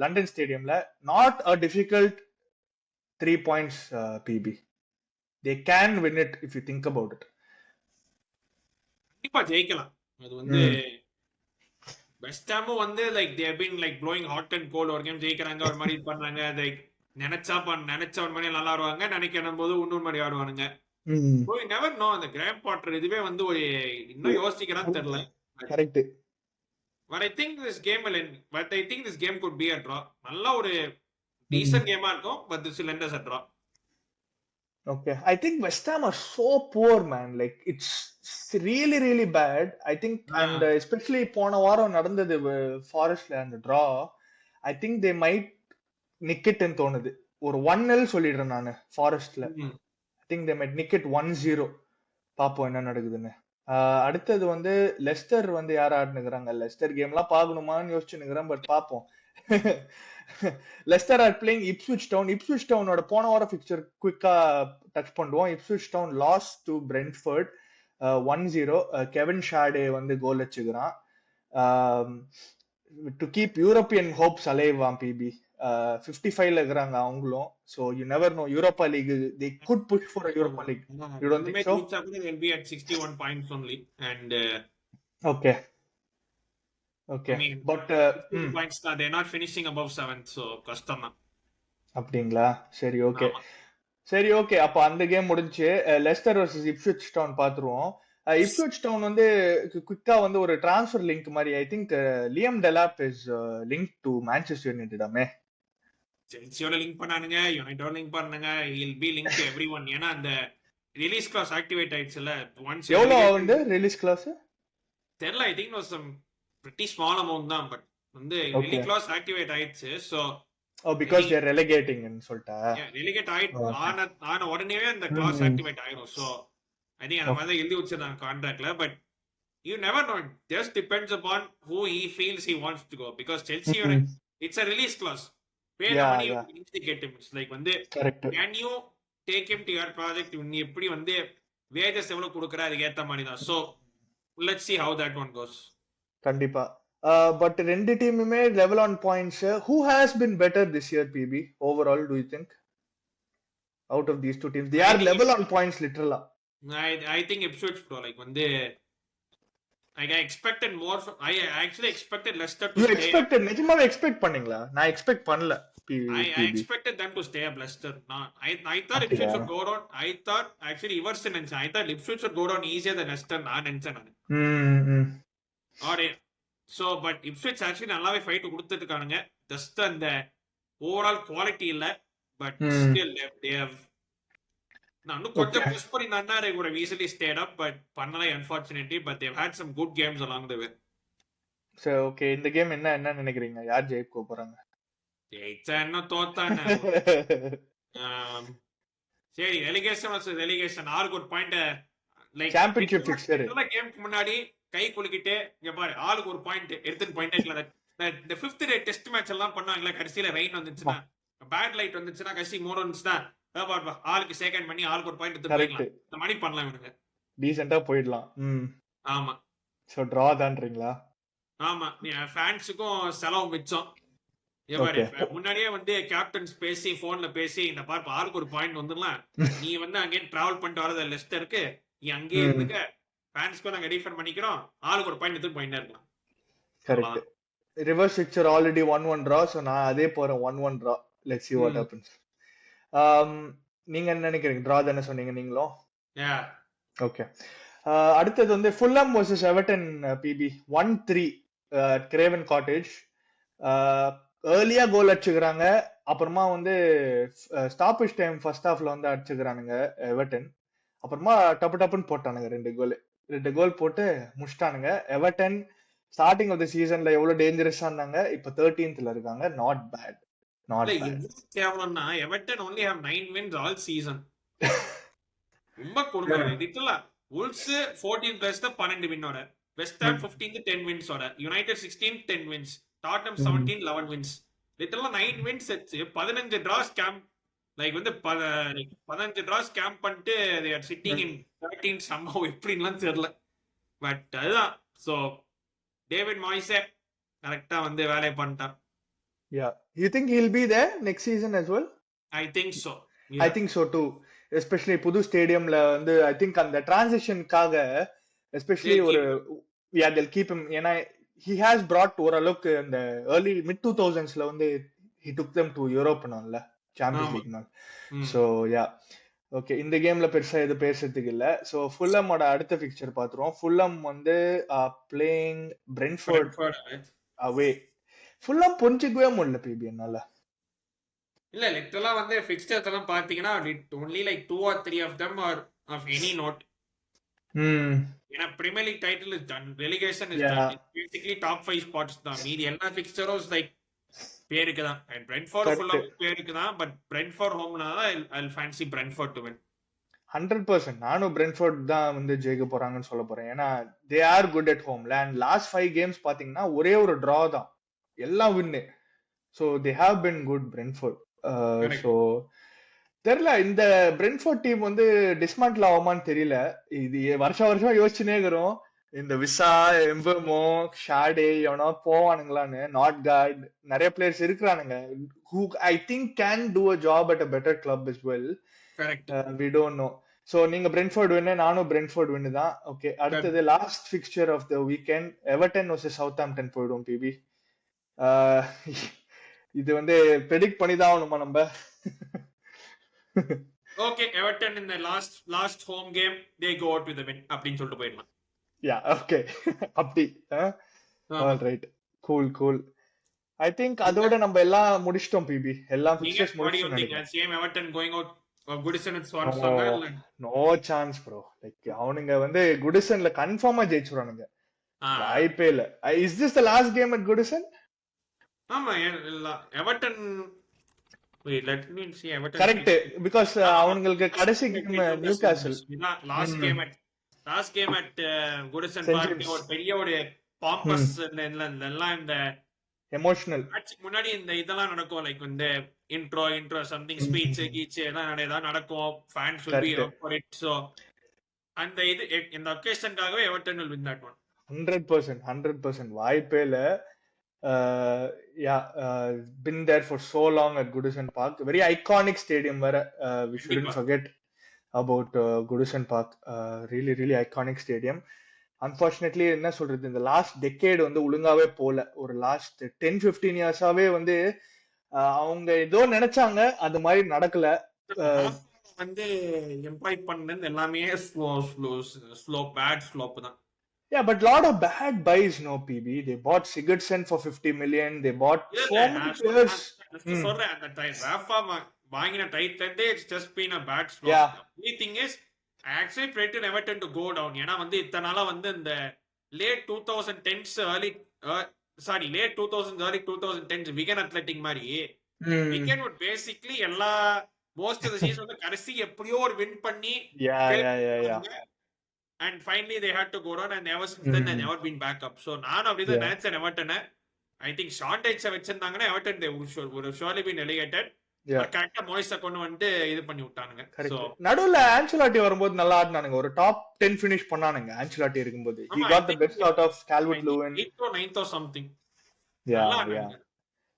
[SPEAKER 1] லண்டன் ஸ்டேடியம்ல. Not a difficult 3 points PB. They can win it if you think about it.
[SPEAKER 2] கண்டிப்பா ஜெயிக்கலாம். அது வந்து வெஸ்ட் ஹாமும் வந்து like they have been like blowing hot and cold. ஒரு game ஜெயிக்கிறாங்க, ஒரு மாதிரி பண்றாங்க. லைக் நினைச்ச ஒரு மாதிரி நல்லா ஆடுவாங்க, நினைக்கணும் போது இன்னொரு மாதிரி ஆடுவானுங்க. So you never know. அந்த கிராம் பாட்டர் இதுவே வந்து ஒரு இன்னும் யோசிக்கிறான்னு தெரியல.
[SPEAKER 1] Correct.
[SPEAKER 2] But I think this game will end. But I think this game could be a draw. நல்ல ஒரு decent கேமா இருக்கும். But this will end as a draw.
[SPEAKER 1] Okay, I think West Ham are so poor, man. Like it's really really bad. I think and especially போன வாரம் நடந்தது ஃபாரஸ்ட்ல அந்த draw. I think they might nick it ன்னு தோணுது. ஒரு 1-0 சொல்லிடுறேன் நான் ஃபாரஸ்ட்ல. I think they might nick it 1-0. பாப்போம் என்ன நடக்குதுன்னு. அடுத்தது வந்து லெஸ்டர் வந்து யார் ஆடுனுக்குறாங்க. லெஸ்டர் கேம்லாம் பார்க்கணுமான்னு யோசிச்சுன்னுக்குறேன். பட் பாப்போம். Leicester are playing Ipswich Town. Ipswich டவுனோட போன வாரம் பிக்சர் குயிக்கா டச் பண்ணுவோம். Ipswich Town loss to Brentford 1-0. Kevin Schade வந்து கோல் வச்சுக்கிறான். To keep European hopes alive on PB. 55ல இருக்கிறாங்க அவங்களும். So you never know. Europa League, they could push for a Europa League. You don't think so?
[SPEAKER 2] They'll be at 61 points only. And
[SPEAKER 1] okay. Okay.
[SPEAKER 2] I mean, but points they're not finishing above 7th. So கஷ்டம் தான்.
[SPEAKER 1] அப்படிங்களா? சரி okay. சரி okay. அப்ப அந்த game முடிஞ்சு Leicester versus Ipswich Town பாத்துருவோம். Ipswich Town வந்து குயிக்கா வந்து ஒரு டிரான்ஸ்ஃபர் லிங்க் மாதிரி. I think Liam Delap is link to Manchester யுனைட்டடாமே.
[SPEAKER 2] செல்சியோட லிங்க் பண்ணானுங்க, யுனைட்டோட லிங்க் பண்ணாங்க. he'll be linked to everyone. ஏனா அந்த ரிலீஸ் கிளாஸ் ஆக்டிவேட் ஆயிடுச்சுல. once
[SPEAKER 1] எவ்வளவு வந்து ரிலீஸ் கிளாஸ்
[SPEAKER 2] தெரியல. I think it was some pretty small amount தான். பட் வந்து ரிலீஸ் கிளாஸ் ஆக்டிவேட் ஆயிடுச்சு. so
[SPEAKER 1] because they are relegating ன்னு சொல்லிட்டா.
[SPEAKER 2] relegate ஆன உடனேவே அந்த கிளாஸ் ஆக்டிவேட் ஆயிடும். so I think அந்த மாதிரி எழுதி வச்சிருக்காங்க கான்ட்ராக்ட்ல. But you never know. It just depends upon who he feels he wants to go. because Chelsea it's a release clause. Pay the money, you need to get him. It's like வந்து can you take him to your project? நீ எப்படி வந்து wages எவ்வளவு கொடுக்கற அதுக்கு ஏத்த மாதிரி தான். so let's see how that one goes.
[SPEAKER 1] கண்டிப்பா. பட் ரெண்டு டீமுமே level on points. who has been better this year PB overall, do you think, out of these two teams? They are level on points literally.
[SPEAKER 2] I think Ipswich bro. like வந்து I expected more. I actually expected Leicester to
[SPEAKER 1] stay. You expected? நிஜமாவே expect பண்ணீங்களா? நான் expect பண்ணல.
[SPEAKER 2] I expected them to stay up Leicester. I thought Ipswich would go down. I thought actually Everton and I thought Ipswich would go down easier than Leicester. நான் நினைச்சேன். Alright. So but Ipswich actually நல்லாவே fight கொடுத்துட்டானுங்க. just அந்த overall quality இல்ல. but still they have நானும் கொஞ்சம் push பண்ணி நன்னாரே கூட easily stayed up. but பண்ணல unfortunately. but they've had some good games along the way.
[SPEAKER 1] so okay, இந்த கேம் என்ன நினைக்கிறீங்க? யார் ஜெயிக்க போறாங்க?
[SPEAKER 2] ஜெயிச்சா என்ன தோத்தானே. சரி ரெலிகேஷன் வர்சஸ் ரெலிகேஷன். ஆளுக்கு ஒரு பாயிண்ட். Like
[SPEAKER 1] championship fixer.
[SPEAKER 2] இந்த கேமுக்கு முன்னாடி கை குலுக்கிட்டு இங்க பாரு ஆளுக்கு ஒரு பாயிண்ட் எடுத்து பாயிண்ட். இந்த 5th டே டெஸ்ட் மேட்ச் எல்லாம் பண்ணாங்களா, கடைசியில ரெயின் வந்துச்சுன்னா பேட் லைட் வந்துச்சுன்னா கடைசி 3 வந்துச்சுன்னா ஆளுக்கு செகண்ட் பண்ணி ஆளுக்கு ஒரு பாயிண்ட் எடுத்து போயிடலாம். இந்த மாதிரி பண்ணலாம் இவனுங்க.
[SPEAKER 1] டீசென்ட்டா போயிடலாம்.
[SPEAKER 2] ஆமா.
[SPEAKER 1] சோ டிரா தான்றீங்களா?
[SPEAKER 2] ஆமா. ஃபேன்ஸுக்கும் செலவு மிச்சம். முன்னாடியே வந்து கேப்டன்ஸ் பேசி போன்ல பேசி இந்த பார்ப்ப ஆளுக்கு ஒரு பாயிண்ட் வந்துடலாம். நீ வந்து அங்கே டிராவல் பண்ணிட்டு வரது லெஸ்டருக்கு, நீ அங்கேயே இருந்துக்க, ஃபேன்ஸ்க்கும் நாங்க டிஃபெண்ட் பண்ணிக்கிறோம், ஆளுக்கு ஒரு பாயிண்ட் எடுத்து போயிட்டே இருக்கலாம்.
[SPEAKER 1] Correct. Reverse picture already 1-1 draw. So நான் அதே போறேன் 1-1 draw. Let's see what happens. நீங்க என்ன நினைக்கிறீங்க? டிரா தானே சொன்னீங்க நீங்களும்? ஓகே. அடுத்தது வந்து Fulham vs Everton PB 1-3 Craven Cottage. ஏர்லியா கோல் அடிச்சுக்கிறாங்க. அப்புறமா வந்து ஸ்டாப்பேஜ் டைம் ஃபர்ஸ்ட் ஹாஃப்ல வந்து அடிச்சுக்கிறானுங்க எவர்டன். அப்புறமா டப்புன்னு போட்டானுங்க 2 கோல் போட்டு முடிச்சிட்டானுங்க. எவர்டன் ஸ்டார்டிங் ஆஃப் தி சீசன்ல எவ்வளவு டேஞ்சரஸா இருந்தாங்க, இப்போ 13th இருக்காங்க. Not bad.
[SPEAKER 2] கேவலம்னா Everton only have 9 wins all season. ரொம்ப கொடுமையா இருக்குல்ல. Wolves 14 பிளஸ் 12 வின்னோட, வெஸ்ட் ஹாம் 15 10 வின்ஸோட, யுனைட்டட் 16 10 வின்ஸ், டாட்னம் 17 11 வின்ஸ். லிட்டரலா 9 வின்ஸ் வச்சு 15 டிராஸ் கேம்ப். லைக் வந்து 15 டிராஸ் கேம்ப் பண்ணிட்டு they are sitting in 13 somehow எப்படின்லாம் தெரியல. பட் அதுதான். சோ டேவிட் மாய்ஸே கரெக்டா வந்து வேலையை பண்ணிட்டான்.
[SPEAKER 1] Yeah. You think he'll be there next season as well?
[SPEAKER 2] I think so.
[SPEAKER 1] I think so too. Especially புது ஸ்டேடியம்ல வந்து ஐ திங்க் அந்த டிரான்சிஷனுக்காக எஸ்பெஷலி ஒரு they'll keep him. ஏன்னா he has brought ஓரளவுக்கு அந்த early mid 2000sல வந்து he took them to Europe நான்ல Champions League நான். ஸோ யா ஓகே, இந்த கேம்ல பெருசா எது பேசுறதுக்கு இல்ல. ஸோ ஃபுல்லமோட அடுத்த பிக்சர் பாத்துருவோம். ஃபுல்லம் வந்து பிளேயிங் பிரென்ஃபோர்ட் அவே. ஃபுல்லம் புரிஞ்சுக்கவே முடியல பிபி என்னால.
[SPEAKER 2] இல்ல லிட்டரலா வந்து ஃபிக்ஸ்டர்ஸ் எல்லாம் பாத்தீங்கன்னா only like 2 or 3 of them are of any note. ஏன்னா Premier League title is done, relegation is done, basically top 5 spots தான். மீதி எல்லா ஃபிக்ஸ்டரும் லைக் பேருக்கு தான். அண்ட் பிரென்ட்ஃபோர்ட் ஃபுல்லா பேருக்கு தான், பட் பிரென்ட்ஃபோர்ட் ஹோம்னா I'll fancy Brentford to win.
[SPEAKER 1] 100%. நானும் பிரென்ஃபோர்ட் தான் வந்து ஜெயிக்க போறாங்கன்னு சொல்ல போறேன். ஏன்னா they are good at home. And last 5 games பாத்தீங்கன்னா ஒரே ஒரு டிரா தான், எல்லாம் win. So they have been good Brentford. So தெரியல, இந்த பிரென்ஃபோர்ட் டீம் வந்து டிஸ்மாண்டில் ஆகுமான்னு தெரியல. இது வருஷம் யோசிச்சுனே இருக்கிறோம், இந்த விசா எம்பமோ ஷாடே எவனோ போவானுங்களான்னு. நாட் கார்ட் நிறைய players இருக்கிறானுங்க who I think can do a job at a better club as well.
[SPEAKER 2] Correct.
[SPEAKER 1] We don't know. ஸோ நீங்க பிரென்ஃபோர்ட் வின்னு, நானும் பிரென்ஃபோர்ட் வின்னு தான். ஓகே, அடுத்தது last fixture of the weekend Everton versus Southampton போயிடுவோம் BB. இது வந்து predict பண்ணி தான் ஆகணுமா நம்ம?
[SPEAKER 2] Okay, Everton in the last home game they go out with a win அப்படினு சொல்லிட்டு போயிடலாம்.
[SPEAKER 1] யா ஓகே, அப்படி all right, cool. I think அதோட நம்ம எல்லாம் முடிச்சிட்டோம் பிபி. எல்லா ஃபிக்சர்ஸ் முடிச்சிட்டோம் நினைக்கிறேன்.
[SPEAKER 2] Same Everton going out Goodison with swans.
[SPEAKER 1] No chance bro. Like அவனுங்க வந்து குடிசன்ல கன்ஃபார்மா ஜெயிச்சுறானுங்க, வாய்ப்பே இல்ல. Is this the last game at Goodison?
[SPEAKER 2] ஆமா, Everton wait let me see everton
[SPEAKER 1] correct, because அவங்களுக்கு கடைசி game Newcastle
[SPEAKER 2] last game at Goodison Park. ஒரு பெரிய ஒரு பாம்பஸ் எல்லாம் இந்த
[SPEAKER 1] எமோஷனல்
[SPEAKER 2] மேட்ச்க்கு முன்னாடி இந்த இதெல்லாம் நடக்கும். லைக் இந்த இன்ட்ரோ சம்திங் ஸ்பீச் கீச் எல்லாம் நடக்கும். Fans will be up for it. So அந்த இது இந்த ஒகேஷனுக்காகவே Everton will win that one.
[SPEAKER 1] 100% வாய்ப்பே இல்ல. Been there for so long at Goodison Park. Very iconic stadium where we shouldn't forget about Goodison Park. Really iconic stadium. Unfortunately என்ன சொல்றது, இந்த last decade வந்து ஒழுங்காவே போல. ஒரு லாஸ்ட் 10-15 இயர்ஸாவே வந்து அவங்க ஏதோ நினைச்சாங்க, அது மாதிரி நடக்கல.
[SPEAKER 2] வந்து எம்ப்ளாய் பண்ணது எல்லாமே ஸ்லோ பேட் ஸ்லோப் தான்.
[SPEAKER 1] Yeah, but lot of bad buys, no PB. They bought Sigurdsson for 50 million. They bought so many players.
[SPEAKER 2] சொல்றேன், அந்த டைம் ராஃபா வாங்கின டைட்ல இருந்தே it's just been a bad slot.
[SPEAKER 1] Yeah.
[SPEAKER 2] The thing is I actually prayed to Everton to go down. ஏன்னா வந்து இத்தனை நாளா வந்து இந்த late 2010s early 2010s Wigan Athletic மாதிரி Wigan would basically எல்லா most of the season வந்து கடைசி எப்படியோ ஒரு வின் பண்ணி and finally they had to go down, and ever since then they never been back up. So நான் அப்படிதான் நினைச்சேன் எவர்டன். I think ஷான் டைட்ஸை வச்சிருந்தாங்கன்னா Everton they would surely been relegated. கரெக்ட்டா மோயிஸை கொண்டு வந்து இது பண்ணி விட்டானுங்க. So
[SPEAKER 1] நடுவுல ஆன்செலோட்டி வரும்போது நல்லா ஆடுனானுங்க, ஒரு டாப் 10 finish பண்ணானுங்க ஆன்செலோட்டி இருக்கும்போது. He got the best out of Calvert-Lewin. 8th or 9th or something. Yeah.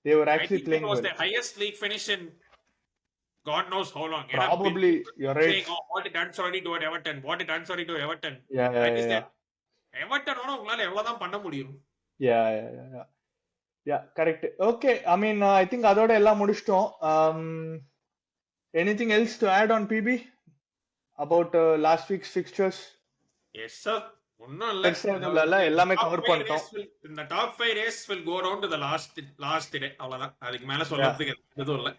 [SPEAKER 1] They were actually playing well.
[SPEAKER 2] It was the highest league finish in God knows how long.
[SPEAKER 1] Probably, you're right.
[SPEAKER 2] Saying, what did Ansari do at Everton? What did Ansari do at Everton?
[SPEAKER 1] Yeah.
[SPEAKER 2] Everton உங்களால எவ்வளவுதான் பண்ண முடியும்?
[SPEAKER 1] Yeah, correct. Okay, I mean, I think அதோட எல்லாம் முடிச்சிட்டோம். Anything else to add on PB about last week's fixtures?
[SPEAKER 2] Yes sir. ஒண்ணும் இல்ல,
[SPEAKER 1] எல்லாமே கவர் பண்ணிட்டோம்.
[SPEAKER 2] இந்த top 5 race will go down to the last day. அவ்வளவுதான், அதுக்கு மேல சொல்றதுக்கு எதுவும் இல்ல.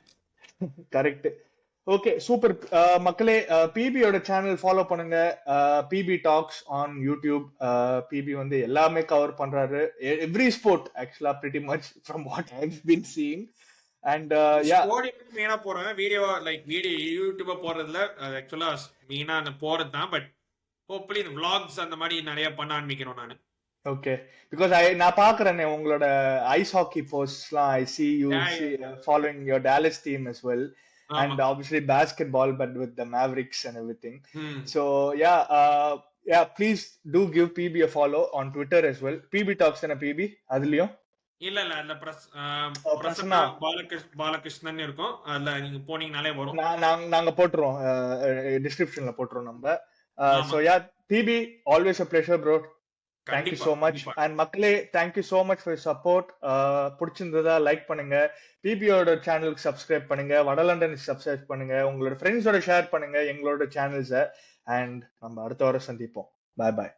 [SPEAKER 1] கரெக்ட். ஓகே, சூப்பர் மக்களே. பிபியோட சேனல் ஃபாலோ பண்ணுங்க, BB Talks on YouTube. BB வந்து எல்லாமே கவர் பண்றாரு, எவ்ரி ஸ்போர்ட் ஆக்சுவலா pretty much from what I've been seeing. And
[SPEAKER 2] மெயினா போறேன் வீடியோ யூடியூப் போறதுல ஆக்சுவலா மெயினா போறது தான். பட் ஹோப்ஃபுல்லி இந்த vlogs அந்த மாதிரி நிறைய பண்ண ஆரம்பிக்கணும் நானு.
[SPEAKER 1] Okay, because நான் பாக்குறேன் உங்களோட ஐஸ் ஹாக்கி போஸ்ட்லாம். I see you following your Dallas team as well, and obviously basketball, but with the Mavericks and everything. So please do give PB a follow on Twitter as well. PB Talks and a PB அதுலயும்.
[SPEAKER 2] இல்ல அந்த
[SPEAKER 1] பிரசன்னா
[SPEAKER 2] பிரசன்னா பாலகிருஷ்ணன் இருக்கும். அதுல நீங்க போனீங்கனாலே வரும்.
[SPEAKER 1] நாங்க போட்டுருவோம், டிஸ்கிரிப்ஷன்ல போட்டுருவோம் நம்ம.
[SPEAKER 2] ஆமா.
[SPEAKER 1] So yeah, PB, always a pleasure, bro. Thank you
[SPEAKER 2] கண்டிப்பா,
[SPEAKER 1] so much.
[SPEAKER 2] கண்டிப்பா.
[SPEAKER 1] And மக்களே, thank you so much for your support. பிடிச்சிருந்ததா லைக் பண்ணுங்க, பிபியோட சேனலுக்கு சப்ஸ்கிரைப் பண்ணுங்க, வடலண்டனுக்கு சப்ஸ்கிரைப் பண்ணுங்க, உங்களோட ஃப்ரெண்ட்ஸோட ஷேர் பண்ணுங்க எங்களோட சேனல்ஸை. அண்ட் நம்ம அடுத்த வாரம் சந்திப்போம். பாய் பாய்.